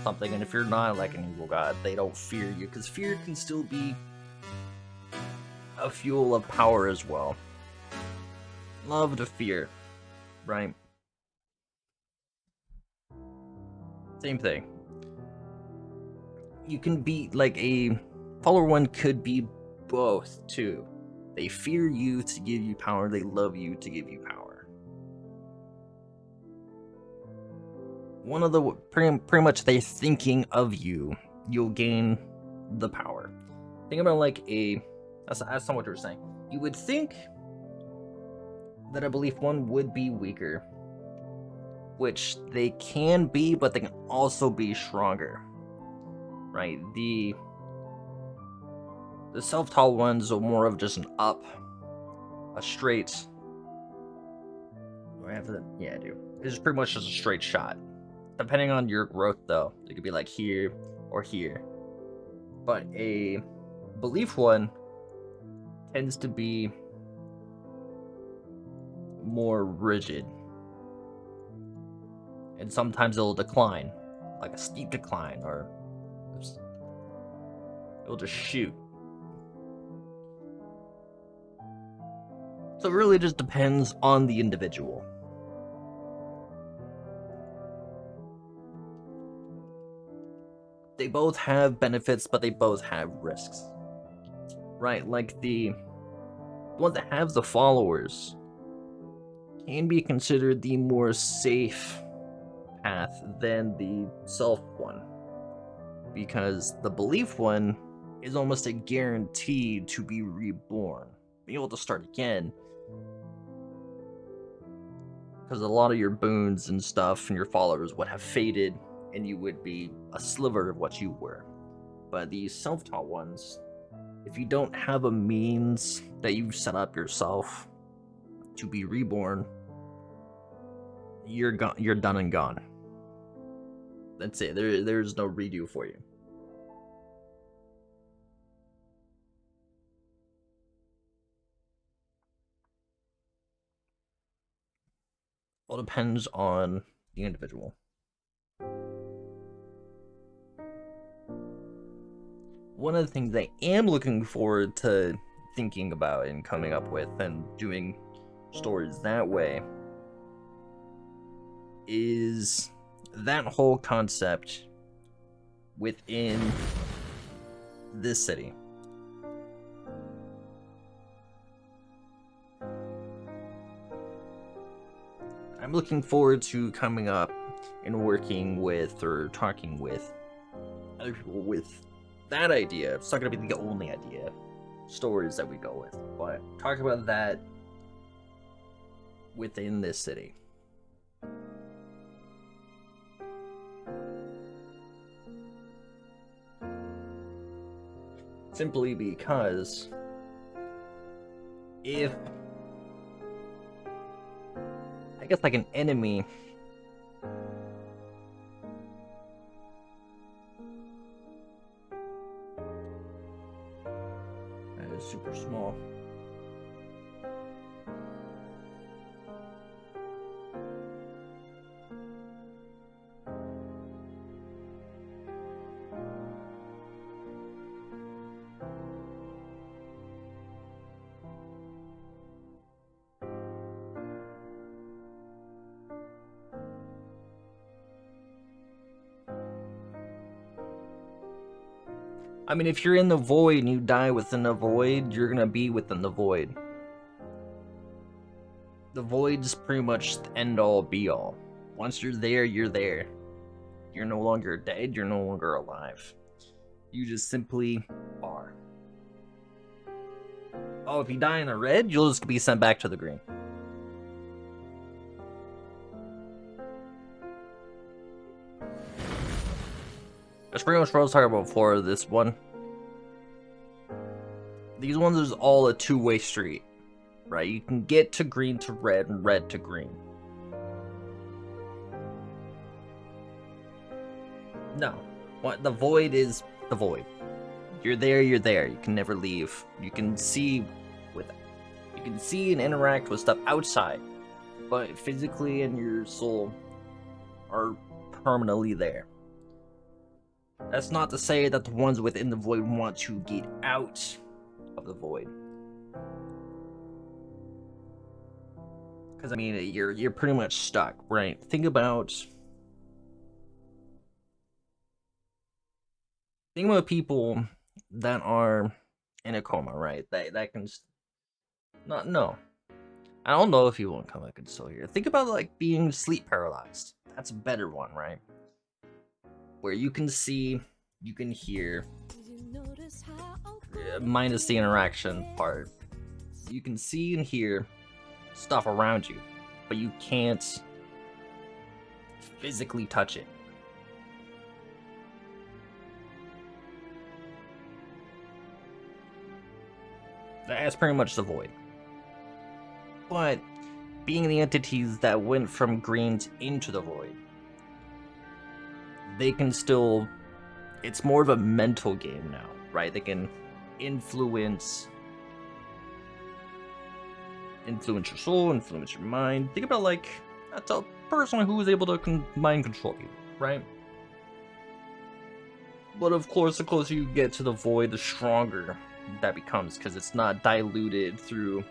something, and if you're not like an evil god, they don't fear you, because fear can still be a fuel of power as well. Love to fear, right? Same thing. You can be like a follower one could be both too. They fear you to give you power, they love you to give you power. One of the pretty much they're thinking of you you'll gain the power. Think about like that's not what you were saying. You would think that a belief one would be weaker, which they can be, but they can also be stronger, right? The self-taught ones are more of just an up, a straight. Do I have that? Yeah, I do. It's pretty much just a straight shot. Depending on your growth, though, it could be like here or here. But a belief one tends to be more rigid. And sometimes it'll decline, like a steep decline, or it'll just shoot. So it really just depends on the individual. They both have benefits, but they both have risks. Right, like the ones that have the followers can be considered the more safe path than the self one, because the belief one is almost a guarantee to be reborn, be able to start again, because a lot of your boons and stuff and your followers would have faded and you would be a sliver of what you were. But these self-taught ones, if you don't have a means that you've set up yourself to be reborn, you're gone. You're done and gone. That's it. There's no redo for you. All depends on the individual. One of the things I am looking forward to thinking about and coming up with and doing stories that way is that whole concept within this city. I'm looking forward to coming up and working with or talking with other people with that idea. It's not going to be the only idea, stories that we go with, but talk about that within this city. Simply because if, I guess, like an enemy that is super small. I mean, if you're in the void and you die within the void, you're gonna be within the void. The void's pretty much the end-all, be-all. Once you're there, you're there. You're no longer dead, you're no longer alive. You just simply are. Oh, if you die in the red, you'll just be sent back to the green. That's pretty much what I was talking about before this one. These ones is all a two-way street, right? You can get to green to red and red to green. No. What the void is the void. You're there, you're there. You can never leave. You can see and interact with stuff outside, but physically and your soul are permanently there. That's not to say that the ones within the void want to get out of the void. Because I mean, you're pretty much stuck, right? Think about people that are in a coma, right? That can not no. I don't know if you won't come back and still here. Think about like being sleep paralyzed. That's a better one, right? Where you can see you can hear, minus the interaction part, you can see and hear stuff around you, but you can't physically touch it. That's pretty much the void. But being the entities that went from greens into the void, they can still, it's more of a mental game now, right? They can influence your soul, influence your mind. Think about like, that's a person who is able to mind control you, right? But of course, the closer you get to the void, the stronger that becomes, because it's not diluted through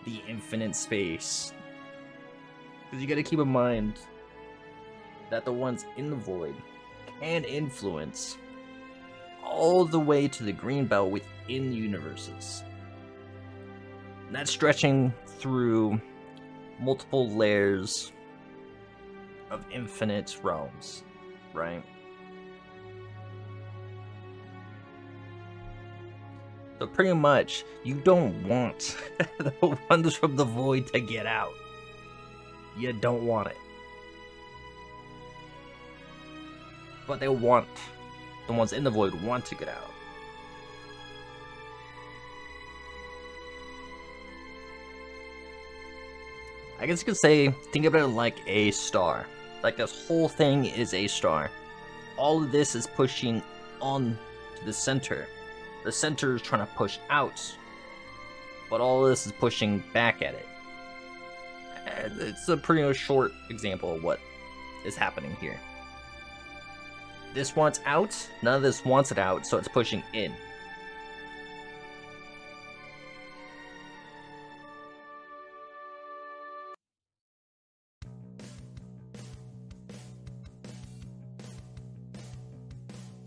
the infinite space. Because you gotta keep in mind that the ones in the void can influence all the way to the green belt within the universes. And that's stretching through multiple layers of infinite realms, right? So pretty much, you don't want the ones from the void to get out. You don't want it. But they want, the ones in the void want to get out. I guess you could say, think about it like a star. Like this whole thing is a star. All of this is pushing on to the center. The center is trying to push out, but all of this is pushing back at it. And it's a pretty short example of what is happening here. This wants out, none of this wants it out, so it's pushing in.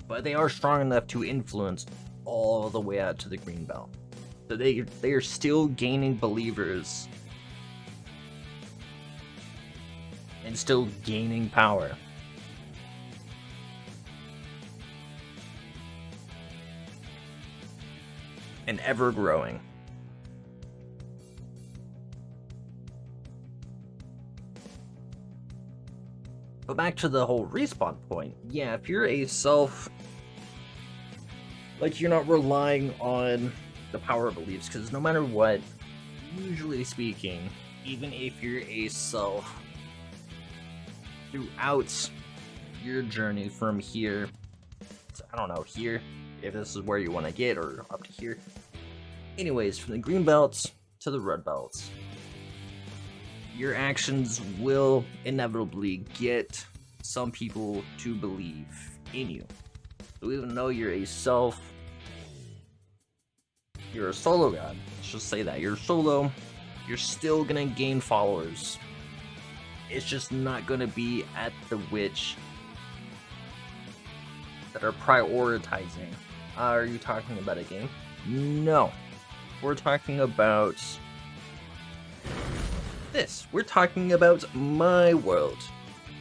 But they are strong enough to influence all the way out to the green belt. So they are still gaining believers and still gaining power. And ever growing. But back to the whole respawn point. Yeah, if you're a self, like, you're not relying on the power of beliefs, because no matter what, usually speaking, even if you're a self, throughout your journey from here to, I don't know, here, if this is where you want to get, or up to here. Anyways, from the green belts to the red belts, your actions will inevitably get some people to believe in you. So even though you're a solo god, let's just say that, you're solo, you're still gonna gain followers. It's just not gonna be at the which that are prioritizing. Are you talking about a game? No. We're talking about this. We're talking about my world.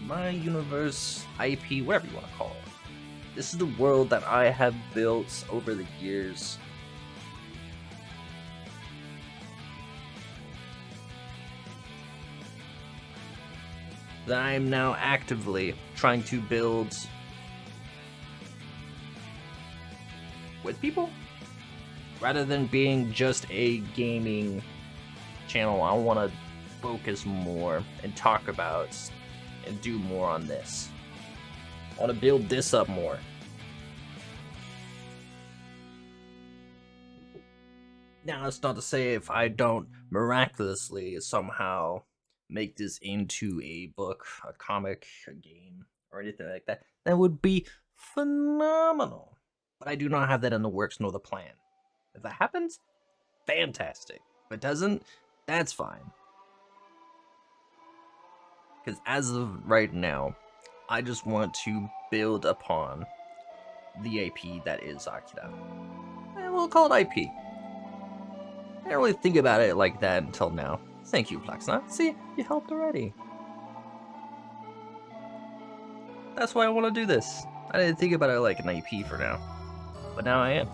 My universe, IP, whatever you want to call it. This is the world that I have built over the years. That I am now actively trying to build with people, rather than being just a gaming channel. I want to focus more and talk about and do more on this. I want to build this up more. Now, that's not to say if I don't miraculously somehow make this into a book, a comic, a game, or anything like that, that would be phenomenal. But I do not have that in the works nor the plan. If that happens, fantastic. If it doesn't, that's fine. Because as of right now, I just want to build upon the IP that is AKEADA. And we'll call it IP. I didn't really think about it like that until now. Thank you, Plaxna. See, you helped already. That's why I want to do this. I didn't think about it like an IP for now, but now I am.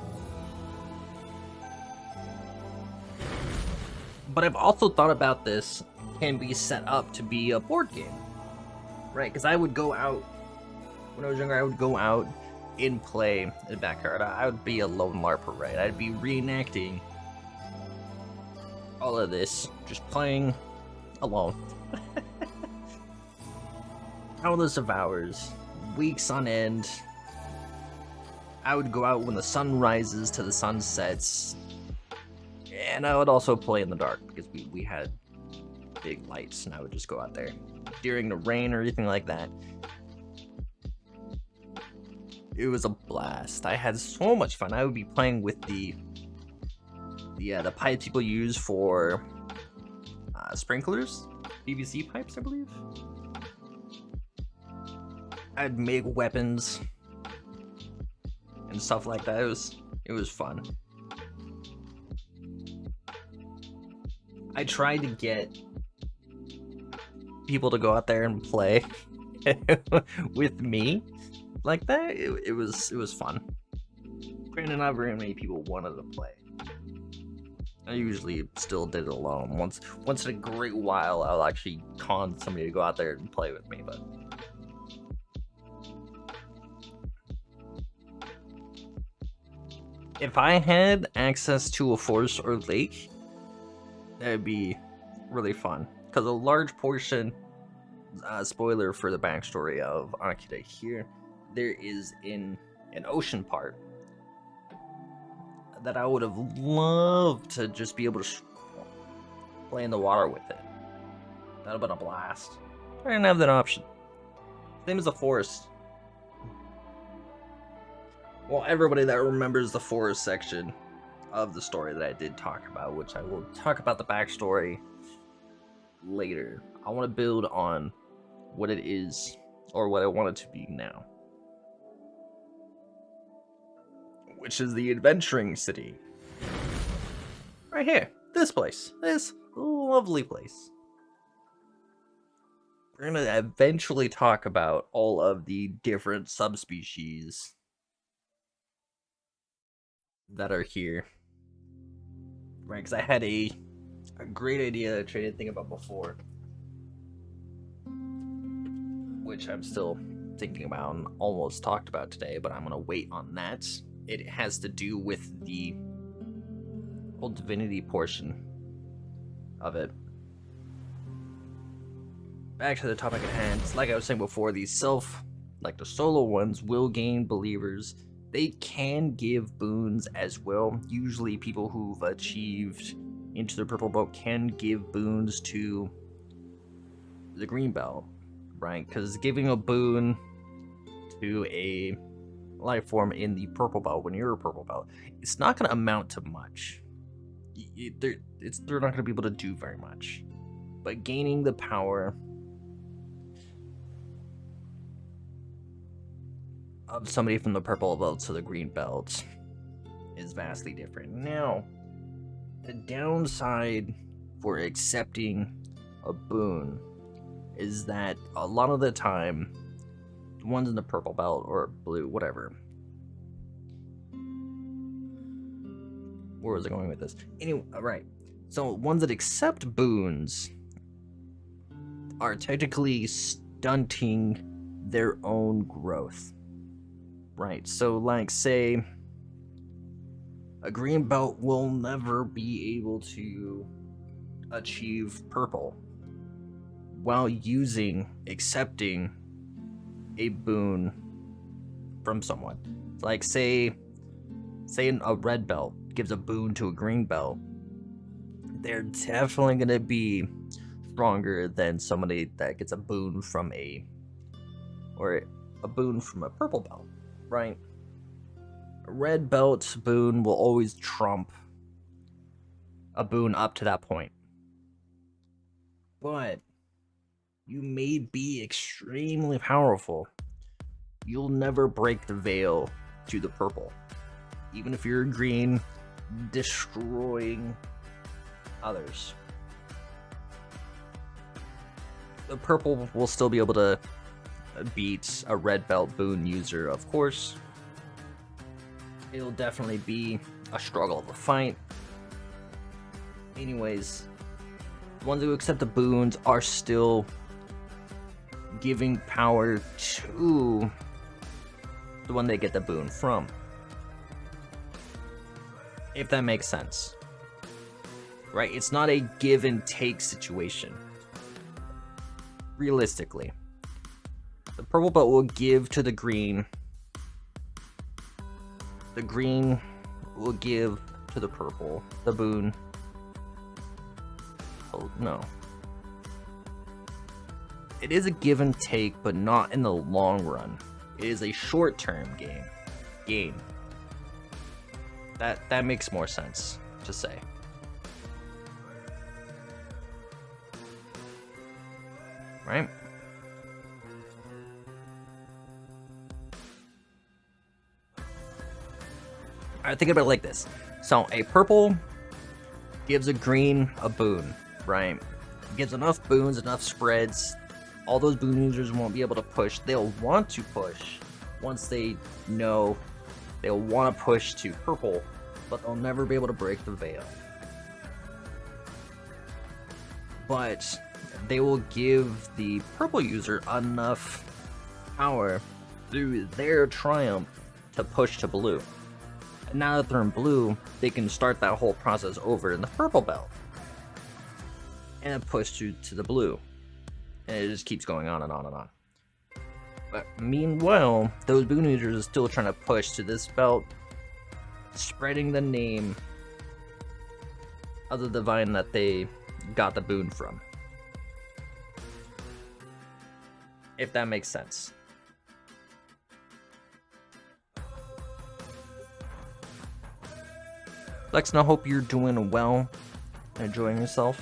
But I've also thought about this can be set up to be a board game, right? Because I would go out, when I was younger, I would go out and play in the backyard. I would be a lone LARPer, right? I'd be reenacting all of this, just playing alone. Countless of hours, weeks on end. I would go out when the sun rises to the sun sets, and I would also play in the dark because we had big lights, and I would just go out there during the rain or anything like that. It was a blast. I had so much fun. I would be playing with the pipes people use for sprinklers, PVC pipes, I believe. I'd make weapons and stuff like that. It was fun. I tried to get people to go out there and play with me like that. It was fun. Granted, not very many people wanted to play. I usually still did it alone. Once in a great while, I'll actually con somebody to go out there and play with me, but if I had access to a forest or lake, that'd be really fun. Because a large portion, spoiler for the backstory of AKEADA here, there is in an ocean part that I would have loved to just be able to play in the water with it. That would have been a blast. I didn't have that option. Same as the forest. Well, everybody that remembers the forest section of the story that I did talk about, which I will talk about the backstory later. I want to build on what it is, or what I want it to be now, which is the adventuring city. Right here. This place. This lovely place. We're going to eventually talk about all of the different subspecies that are here. Right, because I had a great idea that I didn't think about before, which I'm still thinking about and almost talked about today, but I'm going to wait on that. It has to do with the whole divinity portion of it. Back to the topic at hand. Like I was saying before, the solo ones will gain believers. They can give boons as well. Usually people who've achieved into the purple belt can give boons to the green belt, right? Because giving a boon to a life form in the purple belt, when you're a purple belt, it's not going to amount to much. They're not going to be able to do very much. But gaining the power of somebody from the purple belt to the green belt is vastly different. Now, the downside for accepting a boon is that a lot of the time, the ones in the purple belt or blue, whatever. Where was I going with this? Anyway, right. So ones that accept boons are technically stunting their own growth. Right, so like say a green belt will never be able to achieve purple while accepting a boon from someone. Like say a red belt gives a boon to a green belt, they're definitely going to be stronger than somebody that gets a boon from a purple belt. Right? A red belt boon will always trump a boon up to that point. But you may be extremely powerful. You'll never break the veil to the purple. Even if you're green, destroying others. The purple will still be able to beat a red belt boon user, of course. It'll definitely be a struggle of a fight. Anyways, the ones who accept the boons are still giving power to the one they get the boon from. If that makes sense. Right? It's not a give and take situation. Realistically. The purple belt will give to the green. The green will give to the purple the boon. Oh, no. It is a give and take, but not in the long run. It is a short-term gain. That makes more sense to say. Right? Alright, think about it like this. So, a purple gives a green a boon, right? Gives enough boons, enough spreads. All those boon users won't be able to push. They'll want to push once they know they'll want to push to purple, but they'll never be able to break the veil. But they will give the purple user enough power through their triumph to push to blue. And now that they're in blue, they can start that whole process over in the purple belt. And push to the blue. And it just keeps going on and on and on. But meanwhile, those boon users are still trying to push to this belt, spreading the name of the divine that they got the boon from. If that makes sense. Lex, I hope you're doing well, enjoying yourself.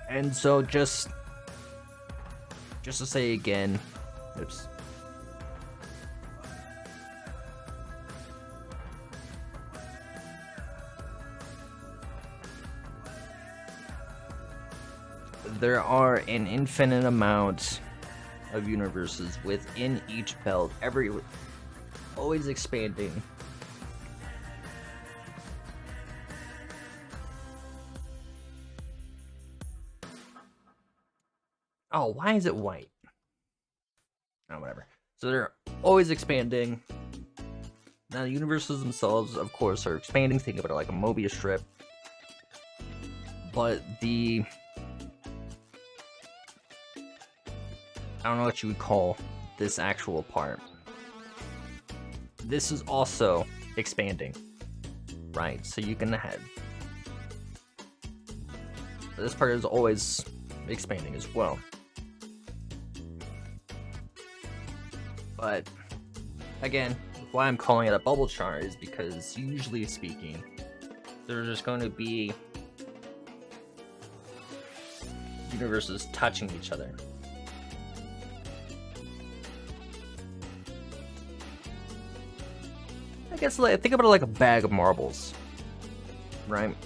And so just to say again, oops. There are an infinite amount of universes within each belt, always expanding. Oh, why is it white? Oh, whatever. So they're always expanding. Now, the universes themselves, of course, are expanding. Think about it like a Mobius strip. But I don't know what you would call this actual part. This is also expanding. Right? So you can have... This part is always expanding as well. But, again, why I'm calling it a bubble chart is because, usually speaking, there's just going to be universes touching each other. I guess, think about it like a bag of marbles, right?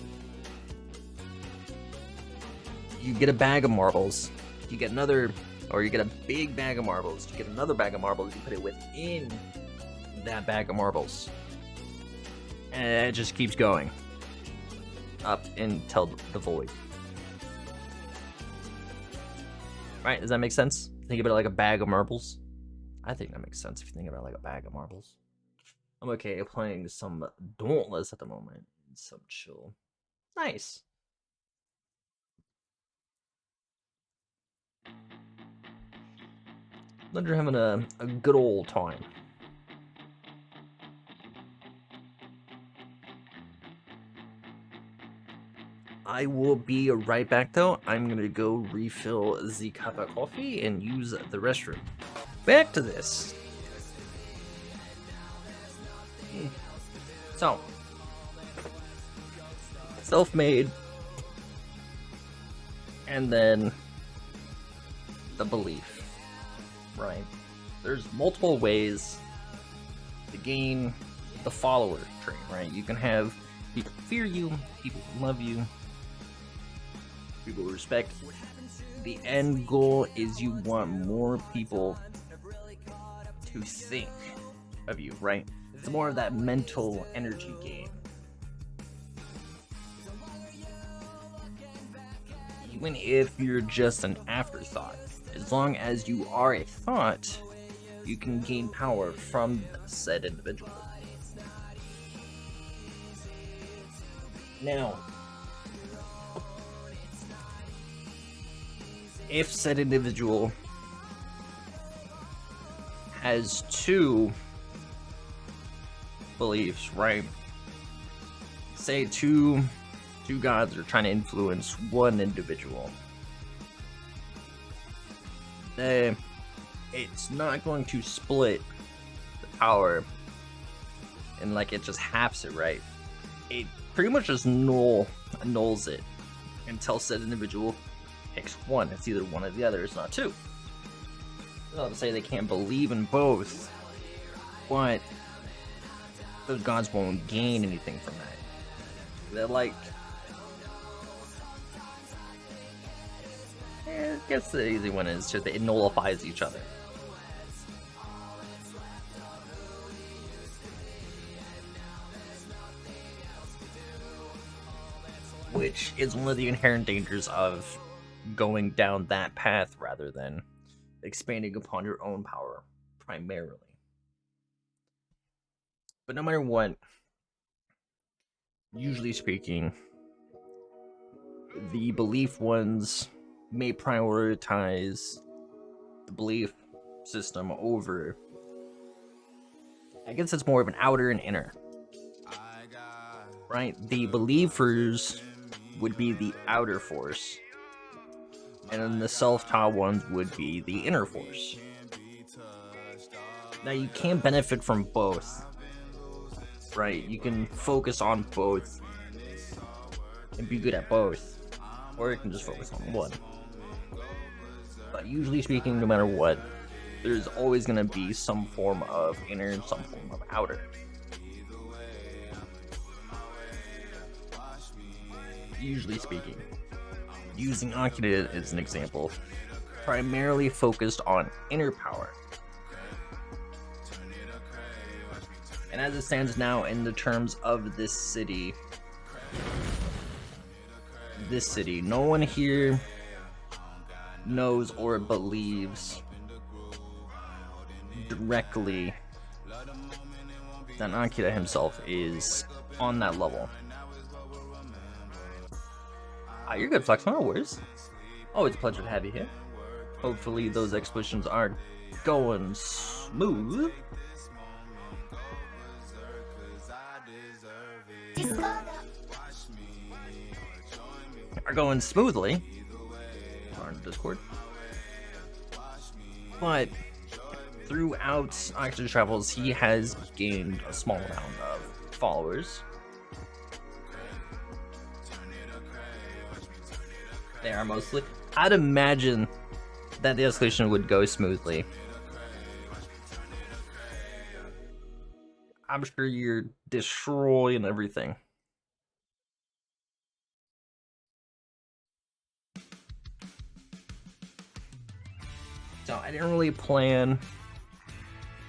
You get a bag of marbles, you get another... Or you get a big bag of marbles, you get another bag of marbles, you put it within that bag of marbles. And it just keeps going. Up until the void. Right, does that make sense? Think about it like a bag of marbles. I think that makes sense if you think about it like a bag of marbles. I'm okay playing some Dauntless at the moment. Some chill. Nice. They're having a good old time. I will be right back though. I'm gonna go refill the cup of coffee and use the restroom. Back to this. So, self-made, and then the belief. Right? There's multiple ways to gain the follower trait, right? You can have people fear you, people love you. people respect. The end goal is you want more people to think of you, right? It's more of that mental energy game. Even if you're just an afterthought, as long as you are a thought, you can gain power from said individual. Now, if said individual has two beliefs, right? Say two gods are trying to influence one individual. It's not going to split the power and like it just halves it, right? It pretty much just annuls it until said individual picks one. It's either one or the other, it's not two. Not to say they can't believe in both, but those gods won't gain anything from that. They're like, I guess the easy one is just it nullifies each other. Which is one of the inherent dangers of going down that path rather than expanding upon your own power primarily. But no matter what, usually speaking, the belief ones may prioritize the belief system over, I guess it's more of an outer and inner, right? The believers would be the outer force, and then the self-taught ones would be the inner force. Now you can benefit from both, right? You can focus on both and be good at both, or you can just focus on one. But usually speaking, no matter what, there's always going to be some form of inner and some form of outer. Usually speaking, using AKEADA as an example, primarily focused on inner power. And as it stands now in the terms of this city, no one here knows or believes directly that AKEADA himself is on that level. You're good, Flex. No worries. Always a pleasure to have you here. Hopefully those expeditions are going smooth. Are going smoothly on Discord. But throughout AKEADA travels, he has gained a small amount of followers. They are mostly. I'd imagine that the escalation would go smoothly. I'm sure you're destroying everything. So I didn't really plan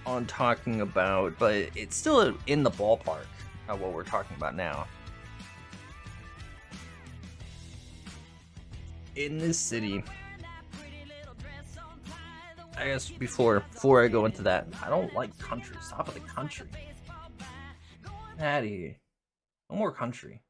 on talking about, but it's still in the ballpark of what we're talking about now. In this city, I guess before I go into that, I don't like country. Stop with the country. Get out of here. No more country.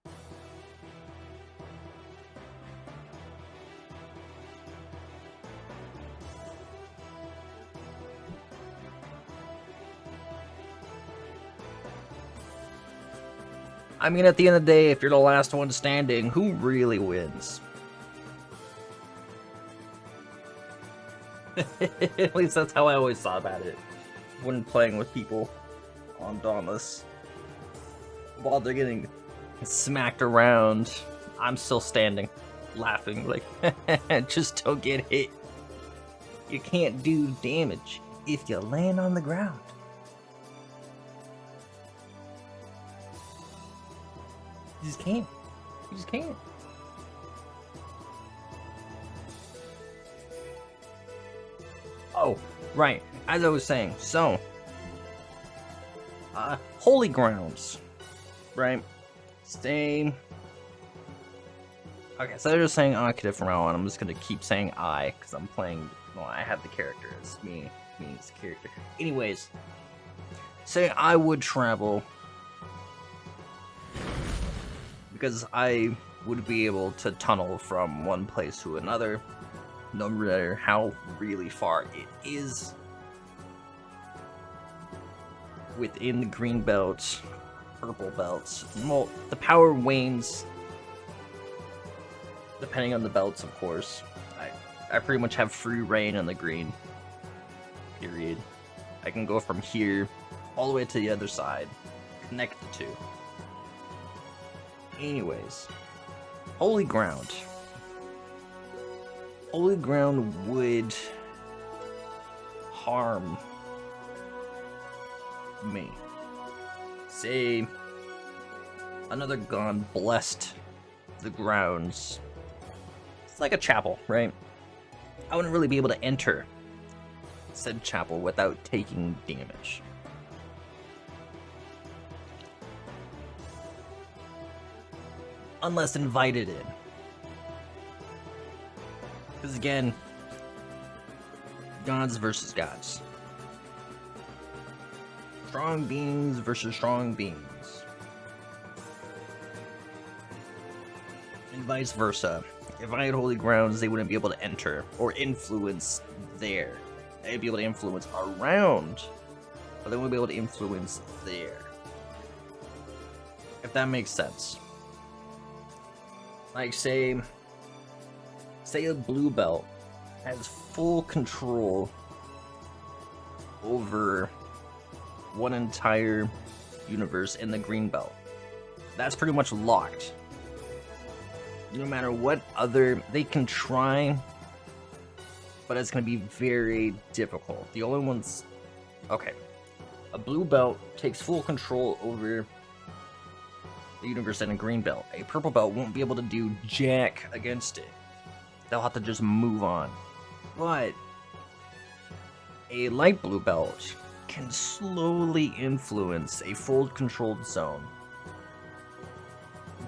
I mean, at the end of the day, if you're the last one standing, who really wins? At least that's how I always thought about it when playing with people on Dauntless. While they're getting smacked around, I'm still standing, laughing, like, just don't get hit. You can't do damage if you land on the ground. You just can't. You just can't. Oh, right. As I was saying, so holy grounds, right? Same. Okay, so they're just saying AKEADA from now on. I'm just gonna keep saying I, because I'm playing. Well, I have the character as me as the character. Anyways, say I would travel because I would be able to tunnel from one place to another, no matter how really far it is within the green belts, purple belts. Well, the power wanes depending on the belts, of course. I pretty much have free reign on the green. Period. I can go from here all the way to the other side, connect the two. Anyways, holy ground. Holy ground would harm me. Say another god blessed the grounds. It's like a chapel, right? I wouldn't really be able to enter said chapel without taking damage. Unless invited in. Because again, gods versus gods. Strong beings versus strong beings. And vice versa. If I had holy grounds, they wouldn't be able to enter or influence there. They'd be able to influence around, but they wouldn't be able to influence there. If that makes sense. Like, say a blue belt has full control over one entire universe in the green belt. That's pretty much locked. No matter what other, they can try, but it's going to be very difficult. The only ones, okay, a blue belt takes full control over the universe in a green belt. A purple belt won't be able to do jack against it. They'll have to just move on. But a light blue belt can slowly influence a full controlled zone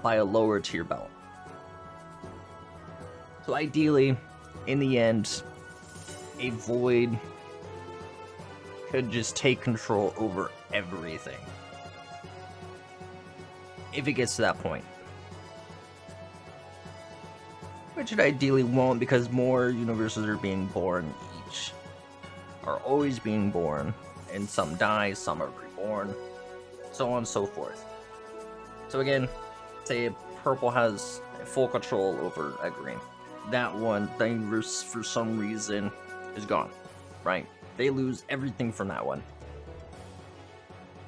by a lower tier belt. So ideally, in the end, a void could just take control over everything. If it gets to that point. Which it ideally won't, because more universes are being born each. Are always being born. And some die, some are reborn. So on and so forth. So again, say purple has full control over a green. That one, the universe for some reason is gone. Right? They lose everything from that one.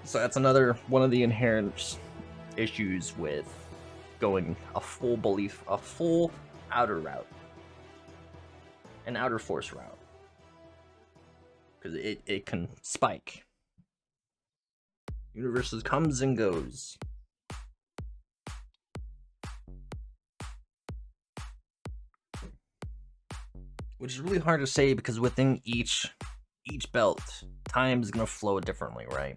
So that's another one of the inherent issues with going a full outer route. An outer force route. Because it can spike. Universes comes and goes. Which is really hard to say because within each belt, time is going to flow differently, right?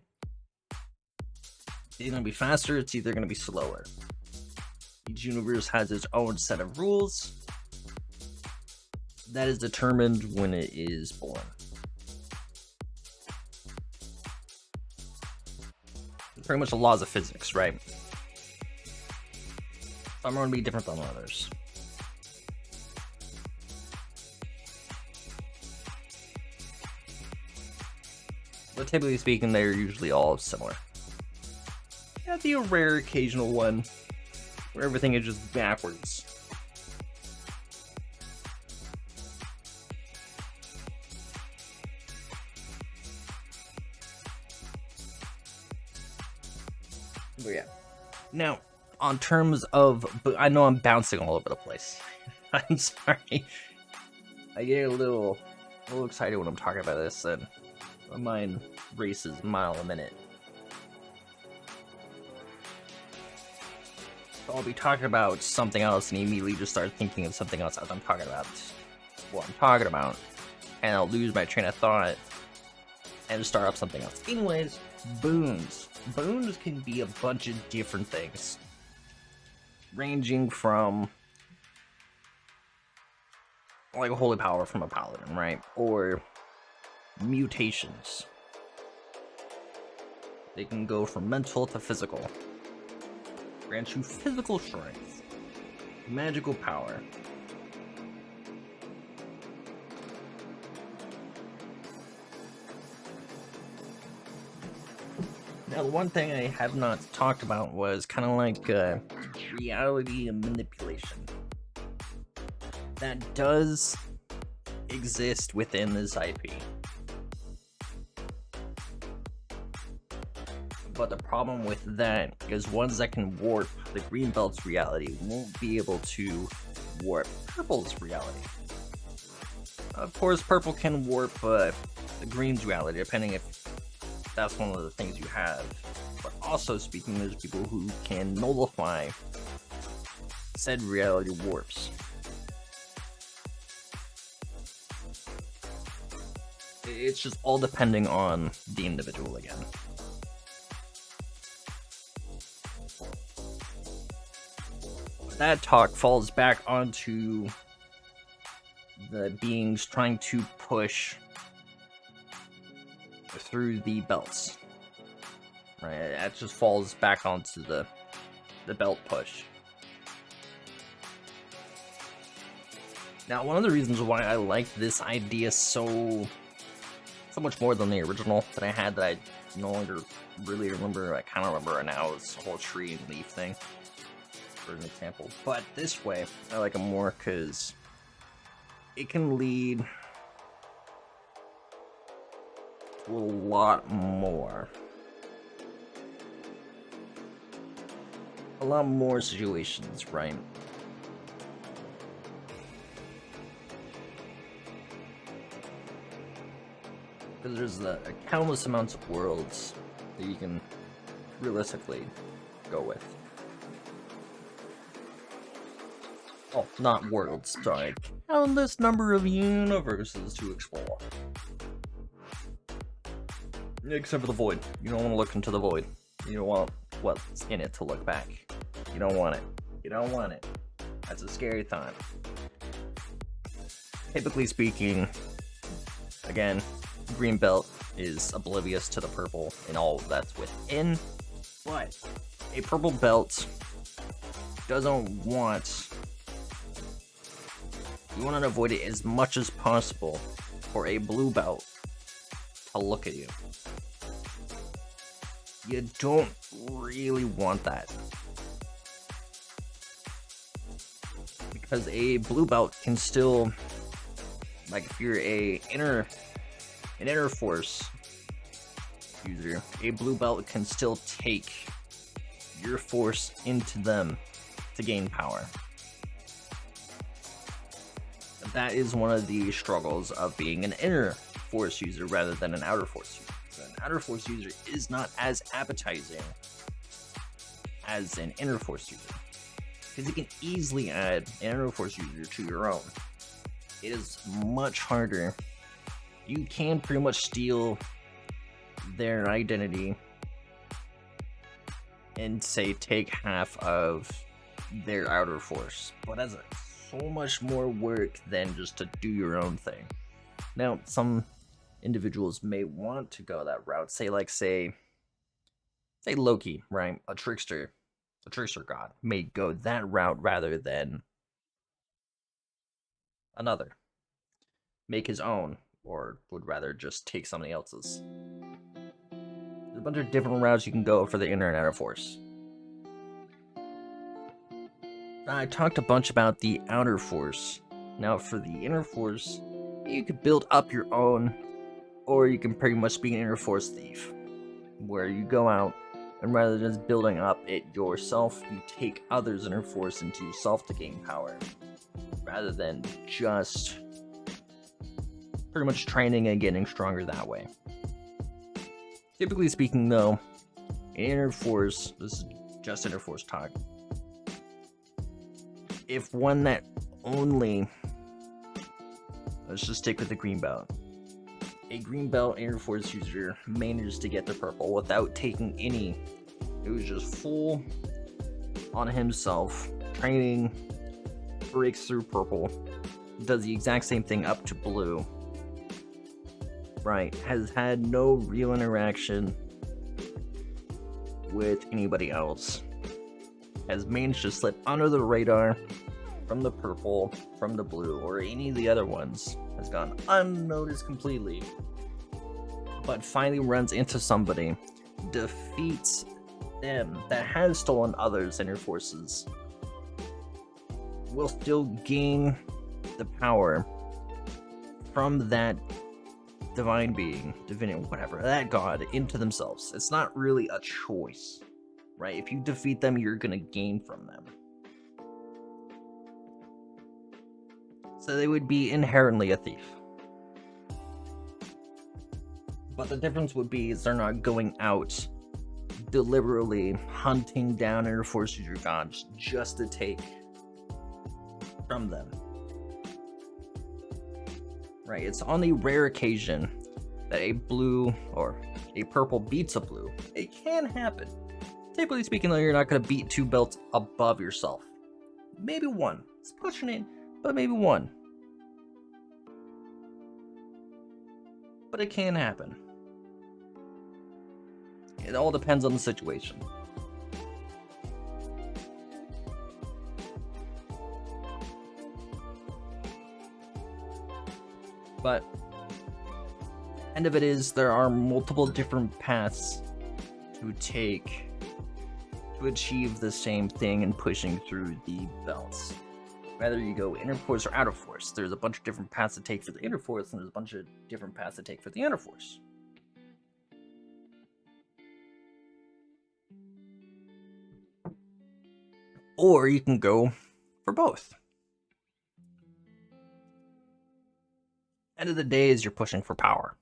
It's either going to be faster, it's either going to be slower. Each universe has its own set of rules that is determined when it is born. Pretty much the laws of physics, right? Some are going to be different than others. But typically speaking, they're usually all similar. Yeah, the rare occasional one where everything is just backwards. But yeah. Now, on terms of, but I know I'm bouncing all over the place. I'm sorry. I get a little excited when I'm talking about this, and my mind races a mile a minute. So I'll be talking about something else and immediately just start thinking of something else as I'm talking about what I'm talking about. and I'll lose my train of thought and start up something else. Anyways, boons. Boons can be a bunch of different things, ranging from like a holy power from a paladin, right? Or mutations. They can go from mental to physical. Grant you physical strength, magical power. Now, the one thing I have not talked about was kind of like reality manipulation. That does exist within this IP. But the problem with that is ones that can warp the green belt's reality won't be able to warp purple's reality. Of course, purple can warp the green's reality, depending if that's one of the things you have. But also speaking, there's people who can nullify said reality warps. It's just all depending on the individual again. That talk falls back onto the beings trying to push through the belts. Right, that just falls back onto the belt push. Now, one of the reasons why I like this idea so much more than the original that I had, that I no longer really remember, I kind of remember it now, is the whole tree and leaf thing, for an example. But this way, I like it more because it can lead to a lot more. A lot more situations, right? Because there's a countless amounts of worlds that you can realistically go with. Oh, not worlds, sorry. Countless number of universes to explore. Except for the void. You don't want to look into the void. You don't want what's in it to look back. You don't want it. You don't want it. That's a scary thought. Typically speaking, again, green belt is oblivious to the purple and all that's within, but a purple belt doesn't want, you want to avoid it as much as possible for a blue belt to look at you. You don't really want that, because a blue belt can still, like if you're an inner force user, a blue belt can still take your force into them to gain power. That is one of the struggles of being an inner force user rather than an outer force user. So an outer force user is not as appetizing as an inner force user, because you can easily add an inner force user to your own. It is much harder. You can pretty much steal their identity and say take half of their outer force, but that's so much more work than just to do your own thing. Now, some individuals may want to go that route, say Loki, right? A trickster god may go that route rather than another, make his own, or would rather just take somebody else's. There's a bunch of different routes you can go for the inner and outer force. I talked a bunch about the outer force. Now for the inner force, you could build up your own, or you can pretty much be an inner force thief, where you go out and rather than just building up it yourself, you take others' inner force into yourself to gain power, rather than just pretty much training and getting stronger that way. Typically speaking though, inner force, this is just inner force talk, if one that only Let's just stick with the green belt. A green belt Air Force user managed to get the purple without taking any. It was just full on himself. Training, breaks through purple, does the exact same thing up to blue. Right, has had no real interaction with anybody else. Has managed to slip under the radar from the purple, from the blue, or any of the other ones. Has gone unnoticed completely. But finally runs into somebody, defeats them, that has stolen others in your forces, will still gain the power from that divine being, divinity, whatever, that god, into themselves. It's not really a choice, right? If you defeat them, you're gonna gain from them. So they would be inherently a thief. But the difference would be is they're not going out deliberately hunting down Air Force user gods just to take from them. Right, it's on the rare occasion that a blue or a purple beats a blue. It can happen. Typically speaking, though, you're not going to beat 2 belts above yourself. Maybe 1. It's pushing it, but maybe 1. But it can happen. It all depends on the situation. But end of it is there are multiple different paths to take to achieve the same thing and pushing through the belts. Whether you go inner force or outer force, there's a bunch of different paths to take for the inner force, and there's a bunch of different paths to take for the outer force. Or you can go for both. End of the day is you're pushing for power.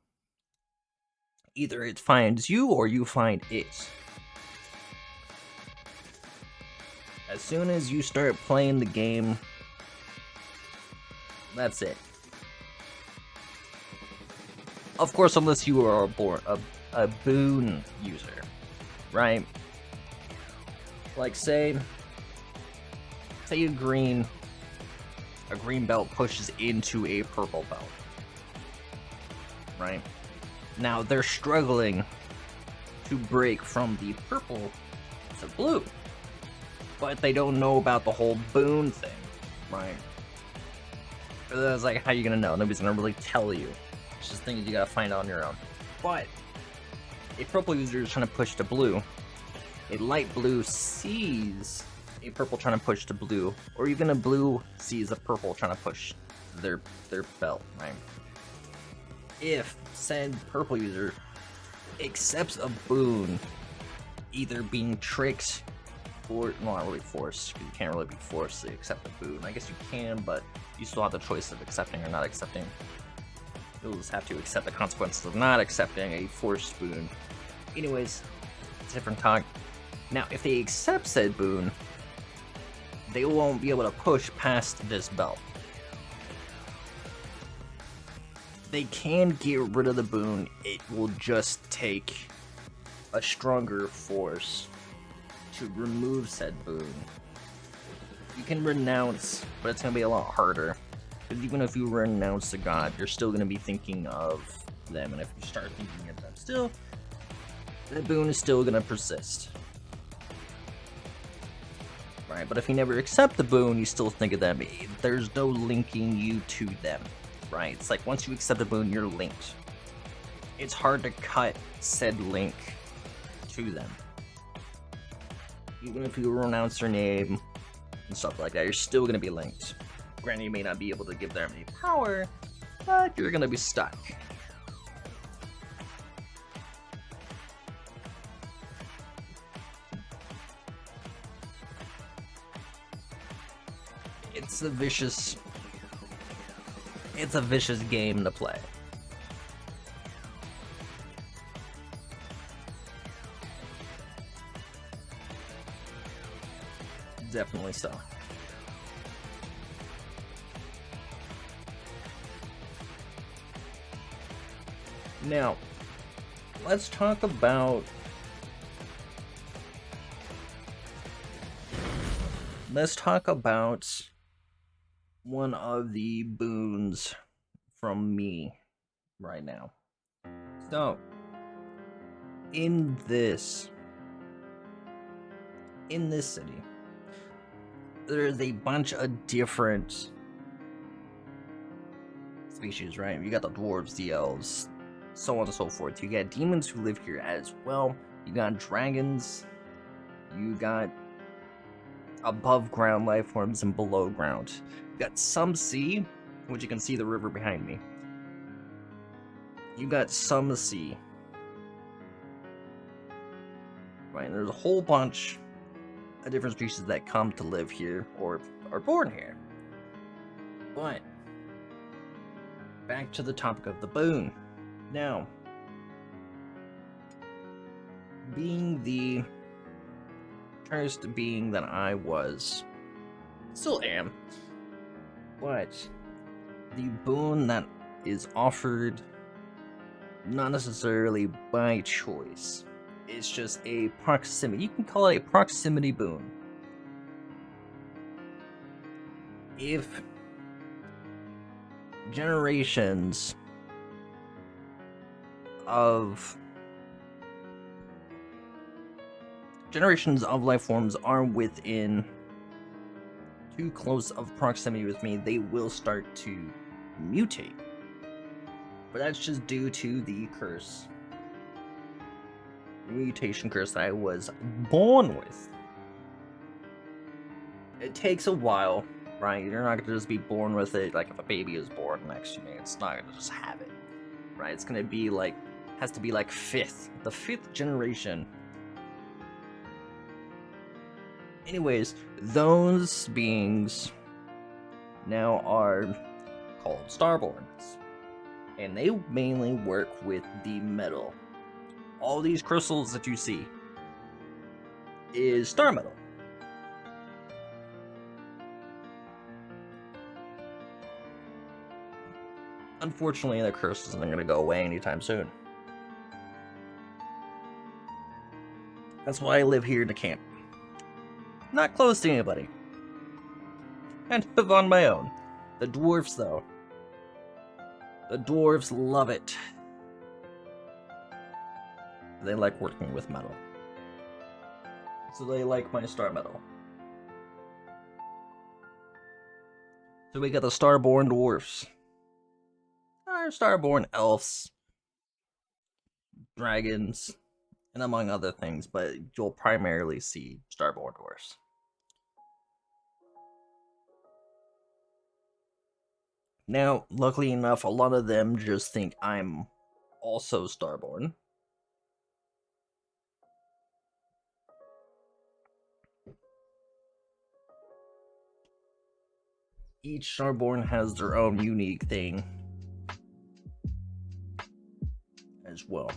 Either it finds you or you find it. As soon as you start playing the game, that's it. Of course, unless you are a boon user, right? Like say a green belt pushes into a purple belt. Right? Now they're struggling to break from the purple to blue, but they don't know about the whole boon thing, right? That's like, how you gonna know? Nobody's gonna really tell you. It's just things you gotta find out on your own. But a purple user is trying to push to blue. A light blue sees a purple trying to push to blue, or even a blue sees a purple trying to push their belt, right? If said purple user accepts a boon, either being tricked or not really forced, because you can't really be forced to accept a boon. I guess you can, but you still have the choice of accepting or not accepting. You'll just have to accept the consequences of not accepting a forced boon. Anyways, it's a different talk. Now, if they accept said boon, they won't be able to push past this belt. They can get rid of the boon, it will just take a stronger force to remove said boon. You can renounce, but it's going to be a lot harder. Because even if you renounce the god, you're still going to be thinking of them, and if you start thinking of them still, the boon is still going to persist. Right, but if you never accept the boon, you still think of them. There's no linking you to them. Right? It's like once you accept the boon, you're linked. It's hard to cut said link to them. Even if you renounce their name and stuff like that, you're still going to be linked. Granted, you may not be able to give them any power, but you're going to be stuck. It's a vicious game to play. Definitely so. Now, let's talk about one of the boons from me right now. So, in this city, there's a bunch of different species, right? You got the dwarves, the elves, so on and so forth. You got demons who live here as well. You got dragons. You got above ground life forms and below ground. You got some sea, which you can see the river behind me. You got some sea. Right, and there's a whole bunch of different species that come to live here or are born here. But back to the topic of the boon. Now, being the cursed being that I was, still am, but the boon that is offered not necessarily by choice. It's just a proximity. You can call it a proximity boon. If generations of life forms are within too close of proximity with me, they will start to mutate. But that's just due to the curse. The mutation curse that I was born with. It takes a while, right? You're not gonna just be born with it. Like if a baby is born next to me, it's not gonna just have it, right? It's gonna be like, has to be like the fifth generation. Anyways, those beings now are called Starborns, and they mainly work with the metal. All these crystals that you see is star metal. Unfortunately, the curse isn't going to go away anytime soon. That's why I live here in the camp. Not close to anybody. And live on my own. The dwarves, though. The dwarves love it. They like working with metal. So they like my star metal. So we got the Starborn dwarves. Our Starborn elves. Dragons. And among other things, but you'll primarily see Starborn dwarves. Now, luckily enough, a lot of them just think I'm also Starborn. Each Starborn has their own unique thing as well.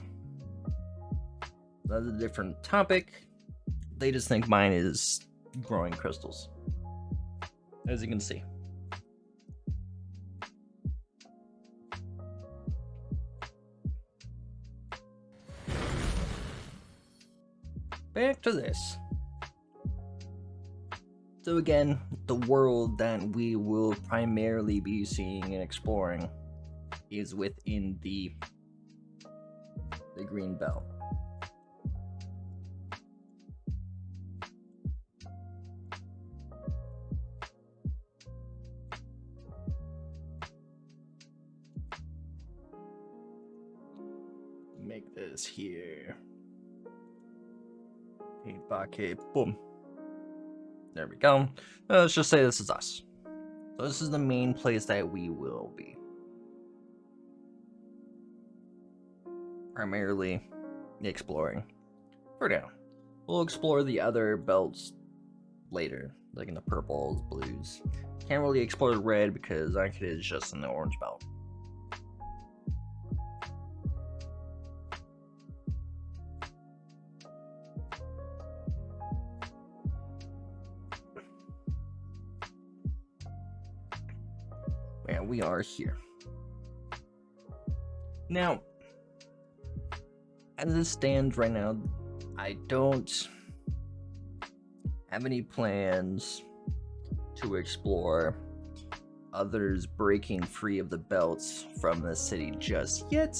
That's a different topic. They just think mine is growing crystals, as you can see. Back to this. So again, the world that we will primarily be seeing and exploring is within the green belt. Make this here. Okay, boom. There we go. Let's just say this is us. So this is the main place that we will be. Primarily exploring. For now. We'll explore the other belts later, like in the purples, blues. Can't really explore the red because AKEADA is just in the orange belt. Yeah, we are here. Now, as it stands right now, I don't have any plans to explore others breaking free of the belts from the city just yet.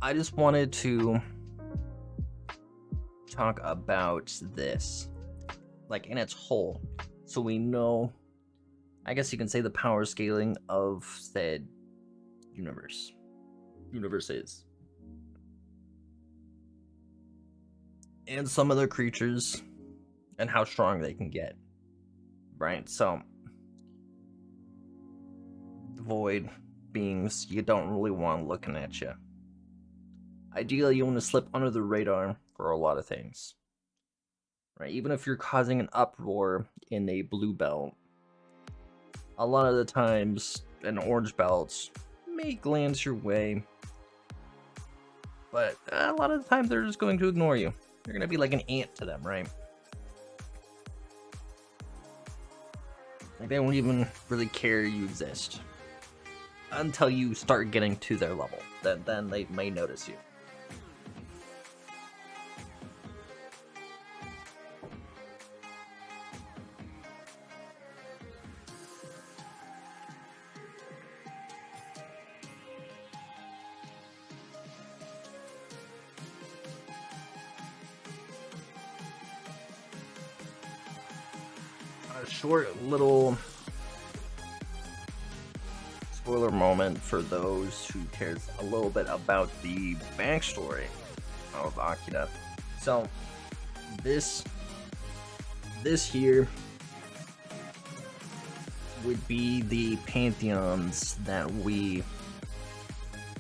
I just wanted to talk about this, like, in its whole, so we know, I guess you can say, the power scaling of said universes, and some other creatures, and how strong they can get, right? So, void beings you don't really want looking at you. Ideally, you want to slip under the radar for a lot of things, right? Even if you're causing an uproar in a blue belt, a lot of the times an orange belt may glance your way, but a lot of the time they're just going to ignore you. You're going to be like an ant to them, right? Like, they won't even really care you exist until you start getting to their level. Then they may notice you. A short little spoiler moment for those who cares a little bit about the backstory of AKEADA. So this here would be the pantheons that we,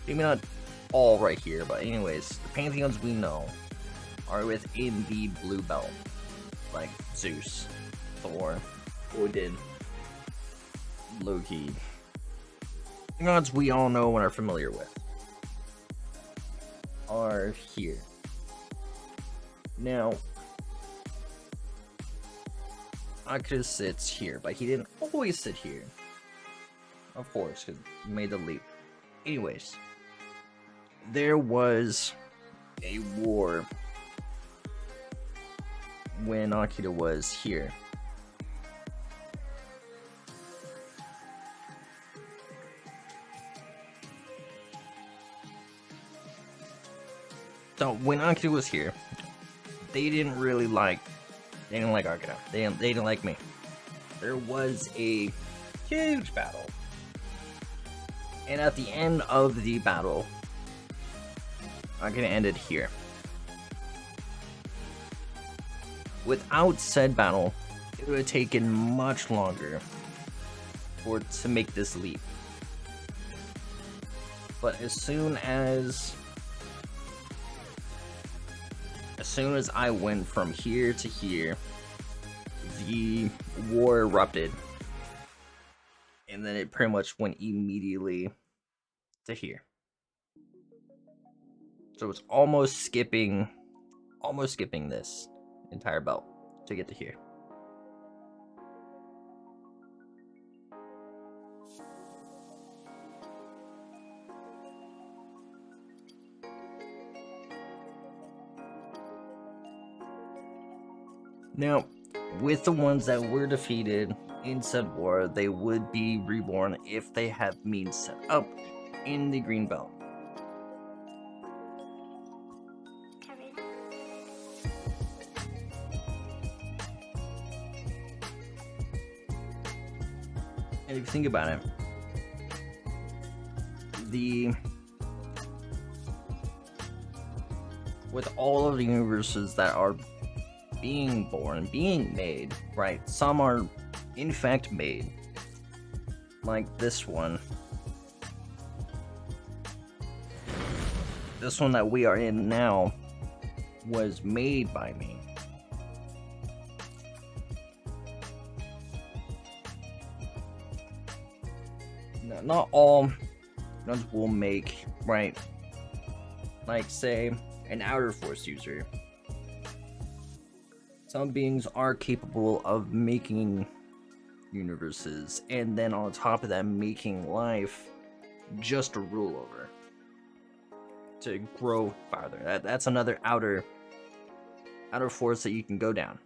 maybe not all right here, but anyways, the pantheons we know are within the blue belt, like Zeus, Thor, Odin, Loki. Gods we all know and are familiar with are here. Now, AKEADA sits here, but he didn't always sit here. Of course, because he made the leap. Anyways, there was a war when AKEADA was here. So when AKEADA was here, they didn't like AKEADA. They didn't like me. There was a huge battle, and at the end of the battle, AKEADA ended here. Without said battle, it would have taken much longer for it to make this leap. But as soon as I went from here to here, the war erupted, and then it pretty much went immediately to here. So it's almost skipping this entire belt to get to here. Now, with the ones that were defeated in said war, they would be reborn if they have means set up in the green belt. And if you think about it, with all of the universes that are being born, being made, right? Some are in fact made, like this one. This one that we are in now was made by me. Now, not all ones will make, right? Like, say, an outer force user. Some beings are capable of making universes, and then on top of that, making life just to rule over. to grow farther. That's another outer force that you can go down.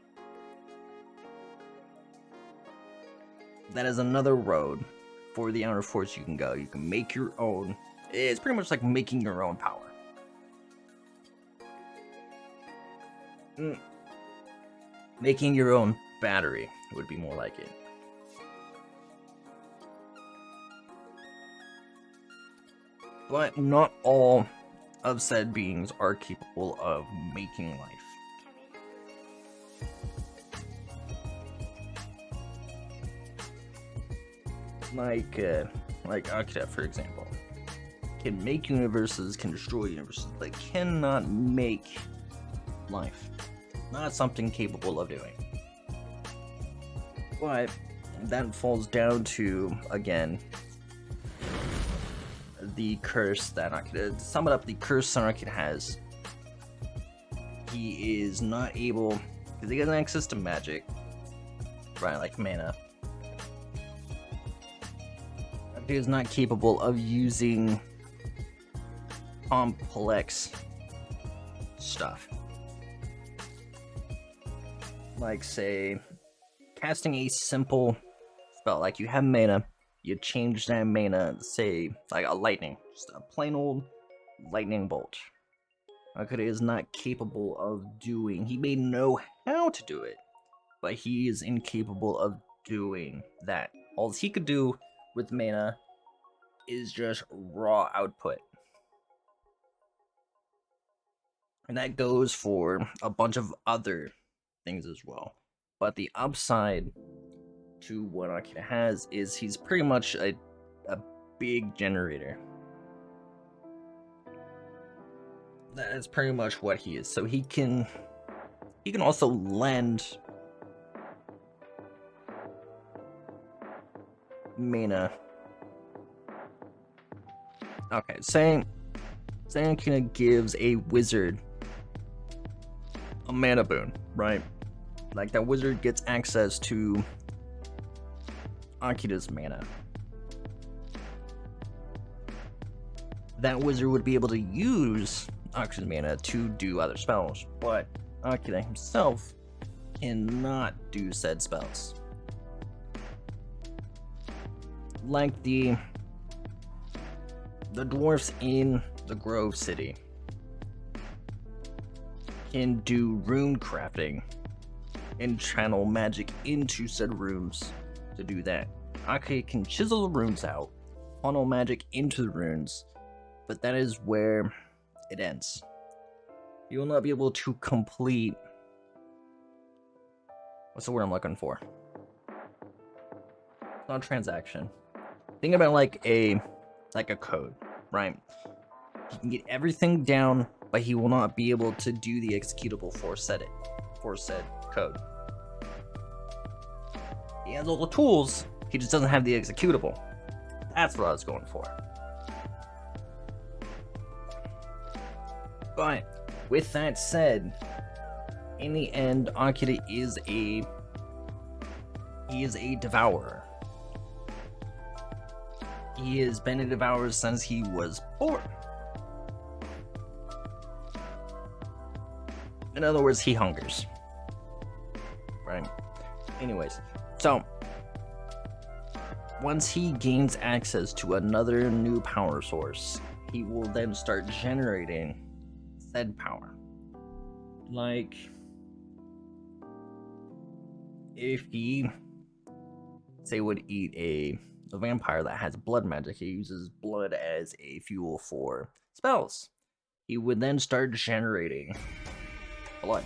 That is another road for the outer force you can go. You can make your own. It's pretty much like making your own power. Making your own battery would be more like it. But not all of said beings are capable of making life. Like AKEADA, for example, can make universes, can destroy universes, but cannot make life. Not something capable of doing. But that falls down to, again, the curse that AKEADA, to sum it up, the curse that AKEADA has. He is not able, because he has access to magic, right, like mana. He is not capable of using complex stuff. Like, say, casting a simple spell, like you have mana, you change that mana, say, like a lightning, just a plain old lightning bolt. AKEADA is not capable of doing, he may know how to do it, but he is incapable of doing that. All he could do with mana is just raw output. And that goes for a bunch of other things as well. But the upside to what AKEADA has is he's pretty much a big generator. That is pretty much what he is. So he can also lend mana. Okay, saying AKEADA gives a wizard a mana boon, right? Like that wizard gets access to AKEADA's mana. That wizard would be able to use AKEADA's mana to do other spells, but AKEADA himself cannot do said spells. Like the dwarfs in the Grove City can do rune crafting and channel magic into said runes to do that. AKEADA can chisel the runes out, funnel magic into the runes, but that is where it ends. You will not be able to complete... What's the word I'm looking for? It's not a transaction. Think about like a code, right? He can get everything down, but he will not be able to do the executable for said code. He has all the tools, he just doesn't have the executable. That's what I was going for. But with that said, in the end, AKEADA is a devourer. He has been a devourer since he was born. In other words, he hungers. Right? Anyways, so once he gains access to another new power source, he will then start generating said power. Like, if he, say, would eat a vampire that has blood magic, he uses blood as a fuel for spells. He would then start generating blood.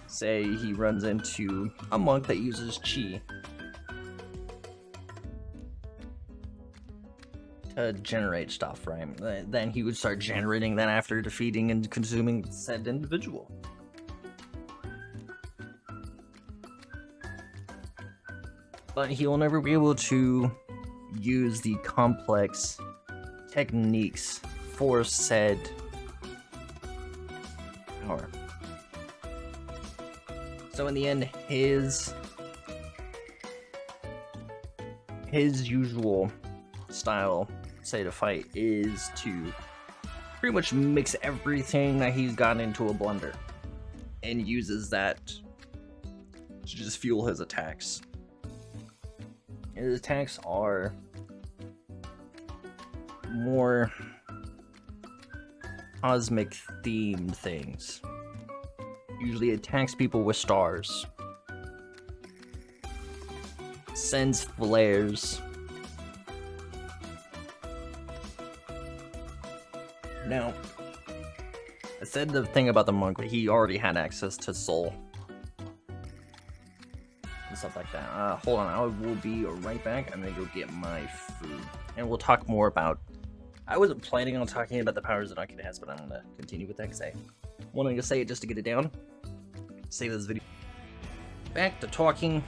Say he runs into a monk that uses chi to generate stuff, right? Then he would start generating that after defeating and consuming said individual. But he will never be able to use the complex techniques for said power. So in the end, his usual style, say, to fight is to pretty much mix everything that he's gotten into a blender and uses that to just fuel his attacks. And his attacks are more cosmic themed things. Usually attacks people with stars. Sends flares. Now, I said the thing about the monk, but he already had access to soul and stuff like that. Hold on, I will be right back. I'm gonna go get my food, and we'll talk more about. I wasn't planning on talking about the powers that AKEADA has, but I'm gonna continue with that because I wanted to say it just to get it down. Save this video. Back to talking.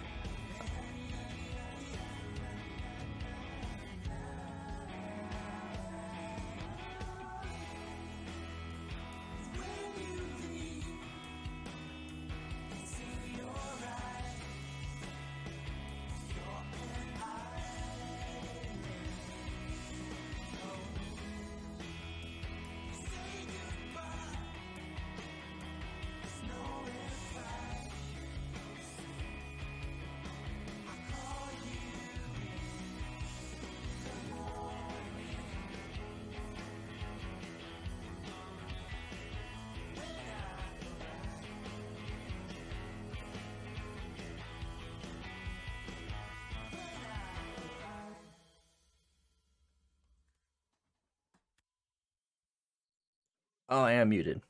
Oh, I am muted.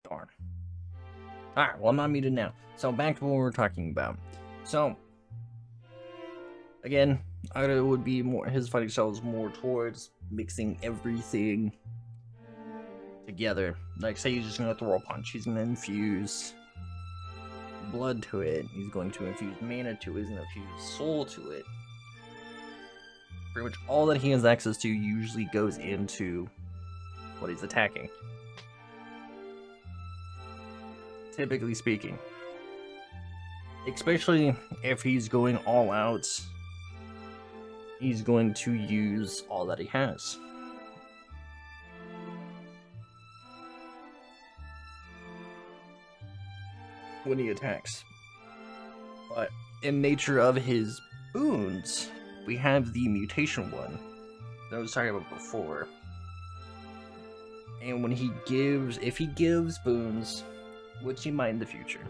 Darn. Alright, well, I'm not muted now. So, back to what we were talking about. So, again, AKEADA would be more, his fighting style is more towards mixing everything together. Like, say he's just gonna throw a punch, he's gonna infuse blood to it, he's going to infuse mana to it, he's gonna infuse soul to it. Pretty much all that he has access to usually goes into what he's attacking. Typically speaking. Especially if he's going all out, he's going to use all that he has. When he attacks. But in nature of his boons, we have the mutation one that I was talking about before. And when he gives, if he gives boons, which he might in the future,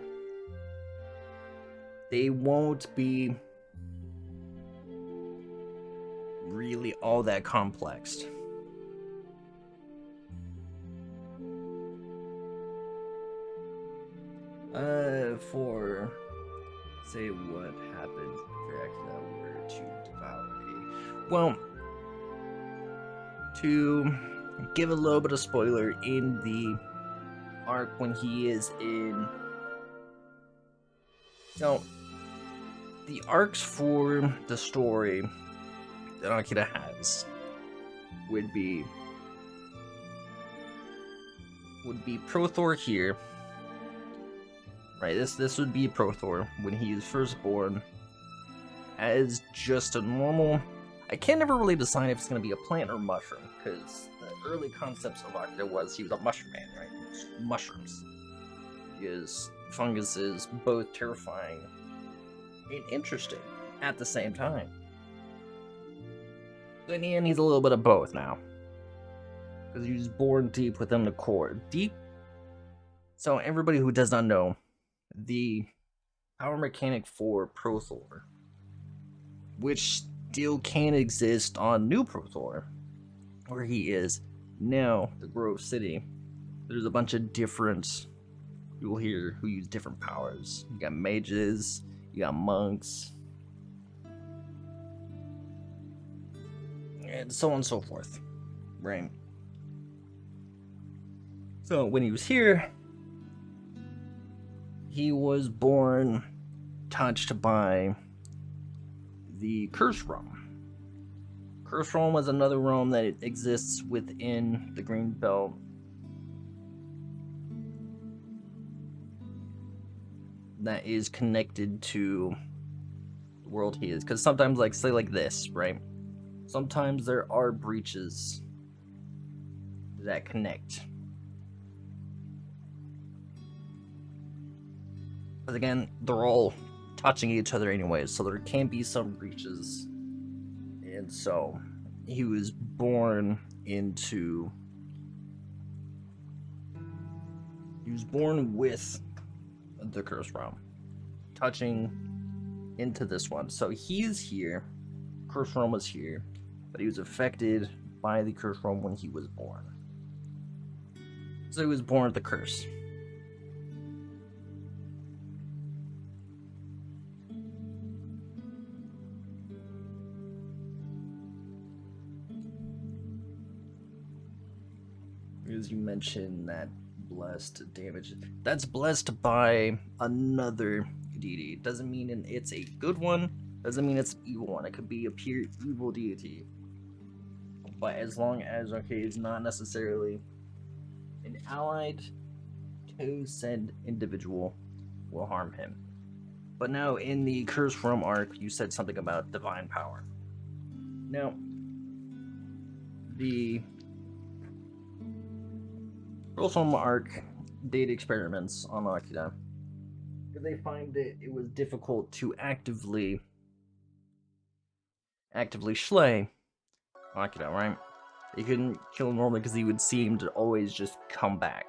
they won't be really all that complex. For say what happened if AKEADA were to devour a, well, to give a little bit of spoiler, in the arc when he is in, so the arcs for the story that AKEADA has would be Prothor here, right? This would be Prothor when he is first born as just a normal. I can't never really decide if it's going to be a plant or mushroom, because the early concepts of AKEADA was he was a mushroom man, right? Mushrooms. Because fungus is both terrifying and interesting at the same time. But in the end, he's a little bit of both now. Because he was born deep within the core. Deep. So everybody who does not know, the power mechanic for Prothor, which still can exist on New Prothor, where he is now, the Grove City. There's a bunch of different people here who use different powers. You got mages, you got monks, and so on and so forth, right? So when he was here, he was born touched by the Curse Realm. Curse Realm was another realm that exists within the Green Belt. That is connected to the world he is. Because sometimes, like, say like this, right? Sometimes there are breaches that connect. But again, they're all touching each other anyways, so there can be some breaches. And so he was born with the curse realm, touching into this one. So he's here, curse realm was here, but he was affected by the curse realm when he was born. So he was born with the curse. As you mentioned, that blessed damage, that's blessed by another deity. Doesn't mean it's a good one, doesn't mean it's an evil one. It could be a pure evil deity, but as long as it's not necessarily an allied to said individual, will harm him. But now in the Curse Realm arc, you said something about divine power. Now the Curse Realm arc did experiments on AKEADA. They find that it was difficult to actively slay AKEADA, right? They couldn't kill him normally because he would seem to always just come back.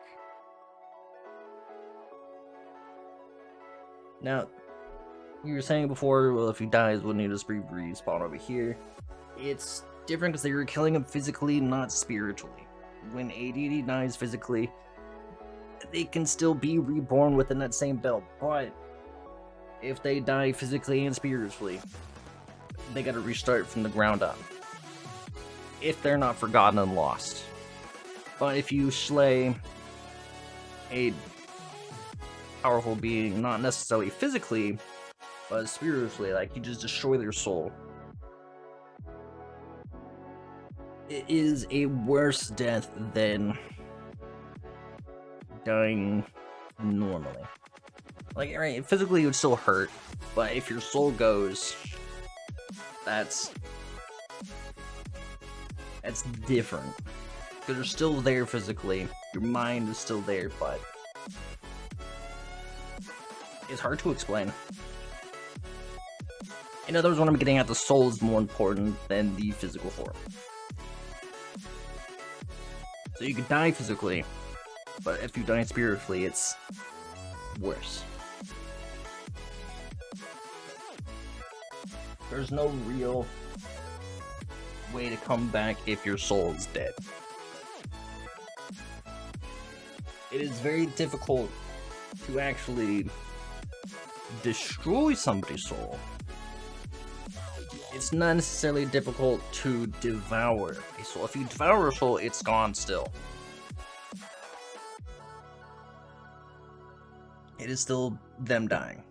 Now, you were saying before, well, if he dies, wouldn't he just respawn over here? It's different because they were killing him physically, not spiritually. When a deity dies physically, they can still be reborn within that same belt, but if they die physically and spiritually, they gotta restart from the ground up. If they're not forgotten and lost. But if you slay a powerful being, not necessarily physically, but spiritually, like you just destroy their soul, it is a worse death than dying normally. Like, right, physically it would still hurt, but if your soul goes, that's different. Because you're still there physically, your mind is still there, but it's hard to explain. In other words, what I'm getting at, the soul is more important than the physical form. So you could die physically, but if you die spiritually, it's worse. There's no real way to come back if your soul is dead. It is very difficult to actually destroy somebody's soul. It's not necessarily difficult to devour a soul. If you devour a soul, it's gone still. It is still them dying.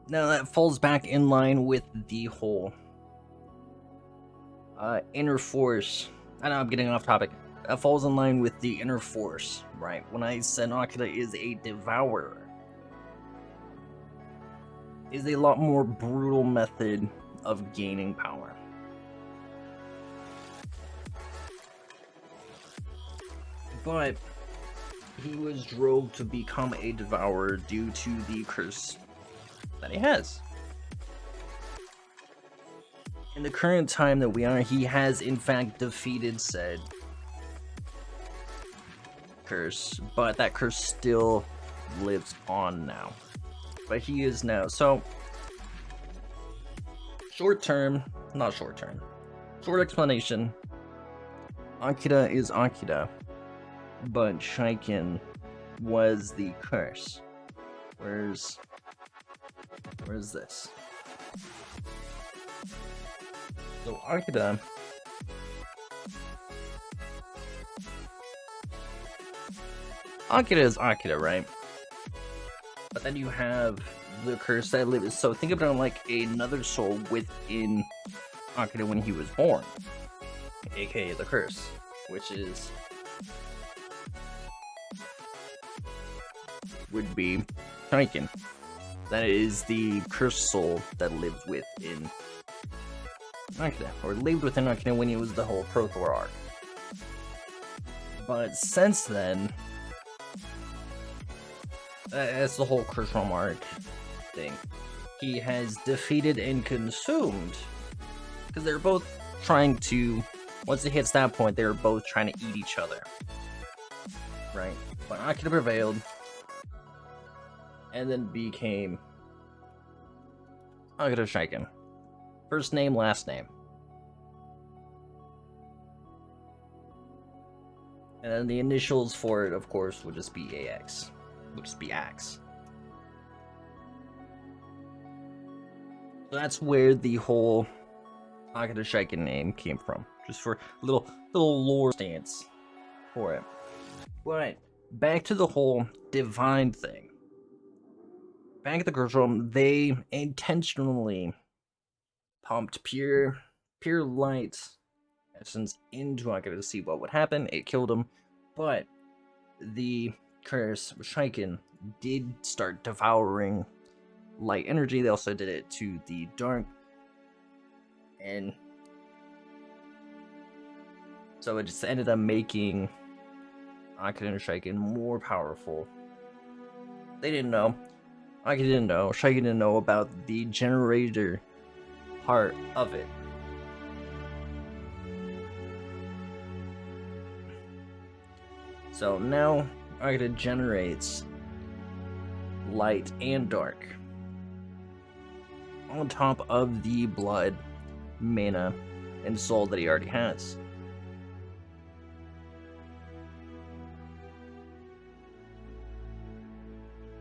Now that falls back in line with the whole inner force. I know I'm getting off topic. That falls in line with the inner force, right? When I said AKEADA is a devourer, is a lot more brutal method of gaining power. But he was drove to become a devourer due to the curse that he has. In the current time that we are, he has in fact defeated said curse, but that curse still lives on now. But he is now, so short explanation, AKEADA is AKEADA, but Shaiken was the curse. Where's this? So AKEADA is AKEADA, right? But then you have the curse that lives. So think about it like another soul within AKEADA when he was born, aka the curse, which would be Shaiken. That is the cursed soul that lives within AKEADA, or lived within AKEADA when it was the whole Prothor arc. But since then, that's the whole Kurshram arc thing. He has defeated and consumed, because they're both trying to, once it hits that point, they're both trying to eat each other. Right? But AKEADA prevailed, and then became AKEADA Shaiken. First name, last name. And then the initials for it, of course, would just be AX. Would just be Axe. So that's where the whole AKEADA Shaiken name came from. Just for a little lore stance for it. But back to the whole divine thing. Back at the Kurshram, they intentionally pumped pure light essence into AKEADA to see what would happen. It killed him, but the curse of Shaiken did start devouring light energy. They also did it to the dark, and so it just ended up making AKEADA Shaiken more powerful. They didn't know. AKEADA didn't know. Shaiken didn't know about the generator part of it. So now AKEADA generates light and dark on top of the blood, mana, and soul that he already has.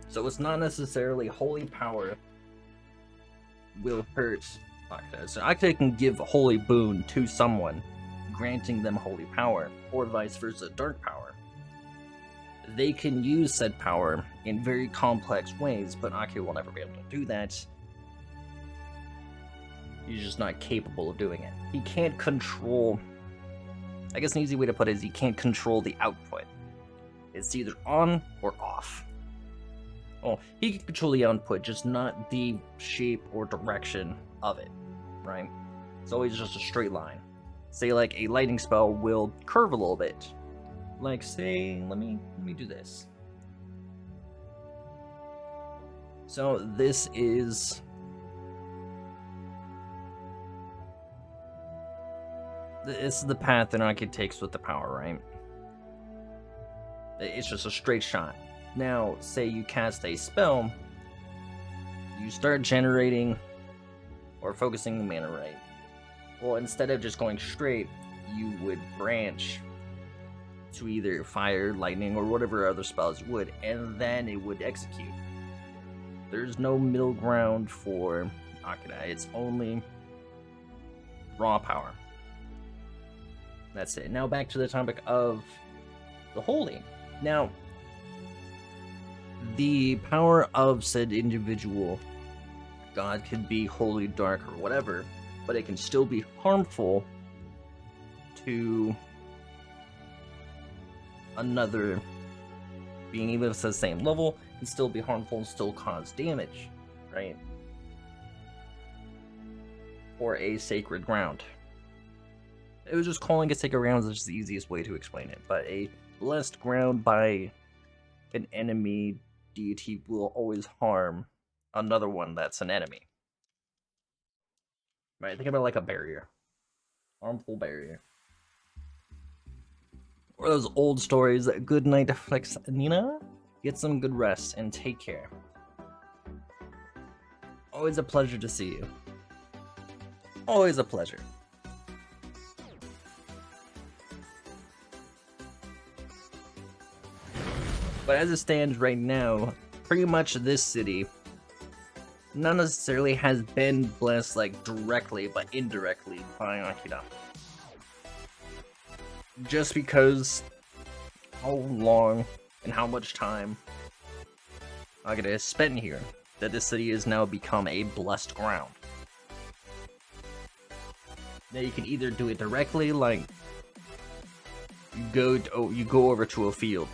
So it's not necessarily holy power will hurt AKEADA. So AKEADA can give a holy boon to someone, granting them holy power, or vice versa, dark power. They can use said power in very complex ways, but AKEADA will never be able to do that. He's just not capable of doing it. He can't control... I guess an easy way to put it is he can't control the output. It's either on or off. Well, he can control the output, just not the shape or direction of it, right? It's always just a straight line. Say like a lightning spell will curve a little bit. Like say, let me do this. So this is the path that AKEADA takes with the power, right? It's just a straight shot. Now, say you cast a spell, you start generating or focusing the mana, right? Well, instead of just going straight, you would branch to either fire, lightning, or whatever other spells you would, and then it would execute. There's no middle ground for AKEADA. It's only raw power. That's it. Now back to the topic of the holy. Now, the power of said individual god could be holy, dark, or whatever, but it can still be harmful to another being. Even if it's the same level, it can still be harmful and still cause damage, right? Or a sacred ground. It was just calling it sacred ground is just the easiest way to explain it, but a blessed ground by an enemy deity will always harm another one that's an enemy. Right? Think about it like a barrier. Harmful barrier. Or those old stories, good night, Flex Nina. Get some good rest and take care. Always a pleasure to see you. Always a pleasure. But as it stands right now, pretty much this city not necessarily has been blessed like directly, but indirectly by AKEADA. Just because how long and how much time AKEADA has spent here, that this city has now become a blessed ground. Now you can either do it directly, like you go over to a field,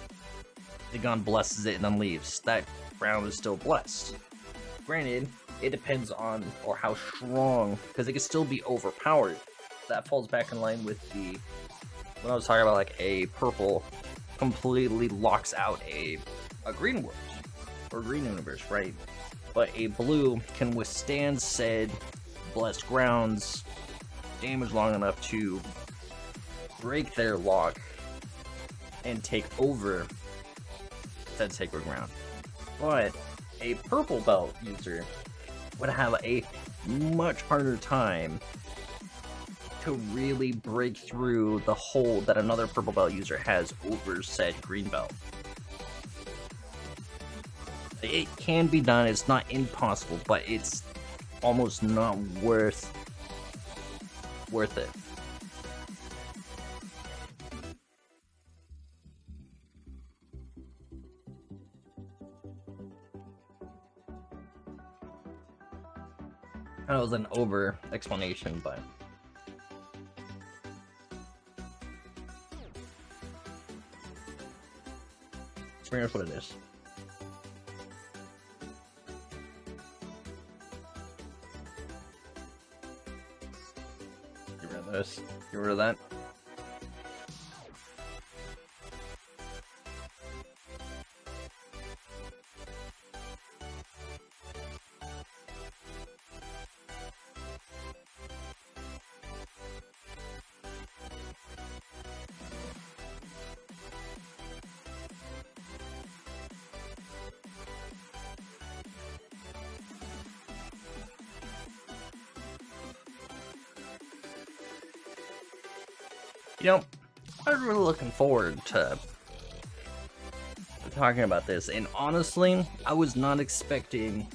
the god blesses it and then leaves. That ground is still blessed. Granted, it depends on or how strong, because it can still be overpowered. That falls back in line with the when I was talking about like a purple completely locks out a green world or green universe, right? But a blue can withstand said blessed grounds damage long enough to break their lock and take over said sacred ground. But a purple belt user would have a much harder time to really break through the hold that another purple belt user has over said green belt. It can be done, it's not impossible, but it's almost not worth it. That was an over explanation, but here's what it is. Get rid of this. Get rid of that. You know, I was really looking forward to talking about this, and honestly, I was not expecting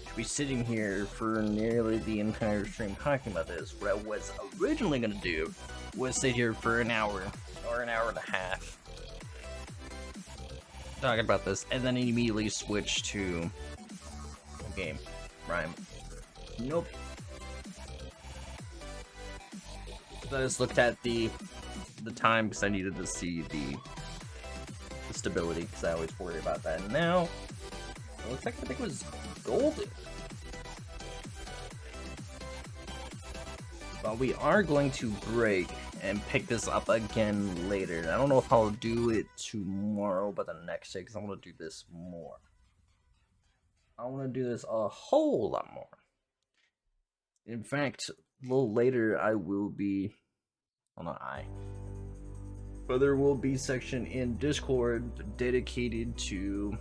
to be sitting here for nearly the entire stream talking about this. What I was originally going to do was sit here for an hour or an hour and a half talking about this, and then immediately switch to a game, right? Nope. I just looked at the time because I needed to see the stability because I always worry about that. And now it looks like I think it was golden. But we are going to break and pick this up again later. I don't know if I'll do it tomorrow, but the next day, because I want to do this more. I want to do this a whole lot more. In fact, a little later, I will be, well, not I, but there will be a section in Discord dedicated to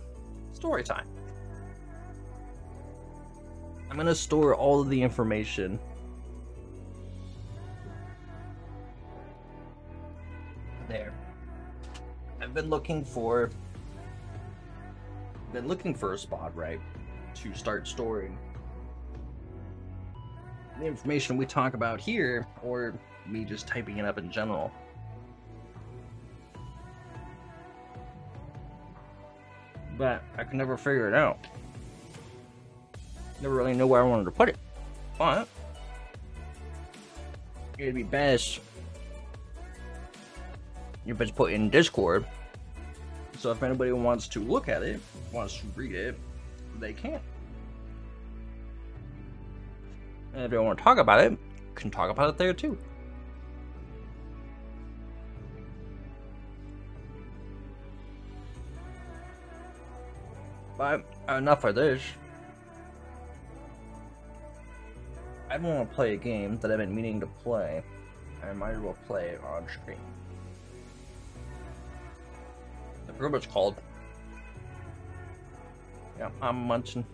story time. I'm going to store all of the information there. I've been looking for a spot, right, to start storing the information we talk about here, or me just typing it up in general. But I could never figure it out. Never really know where I wanted to put it. But it'd be best if it's put in Discord. So if anybody wants to look at it, wants to read it, they can. And if they want to talk about it, can talk about it there too. But enough of this. I don't want to play a game that I've been meaning to play. I might as well play it on stream. I forgot what it's called. Yeah, I'm munching.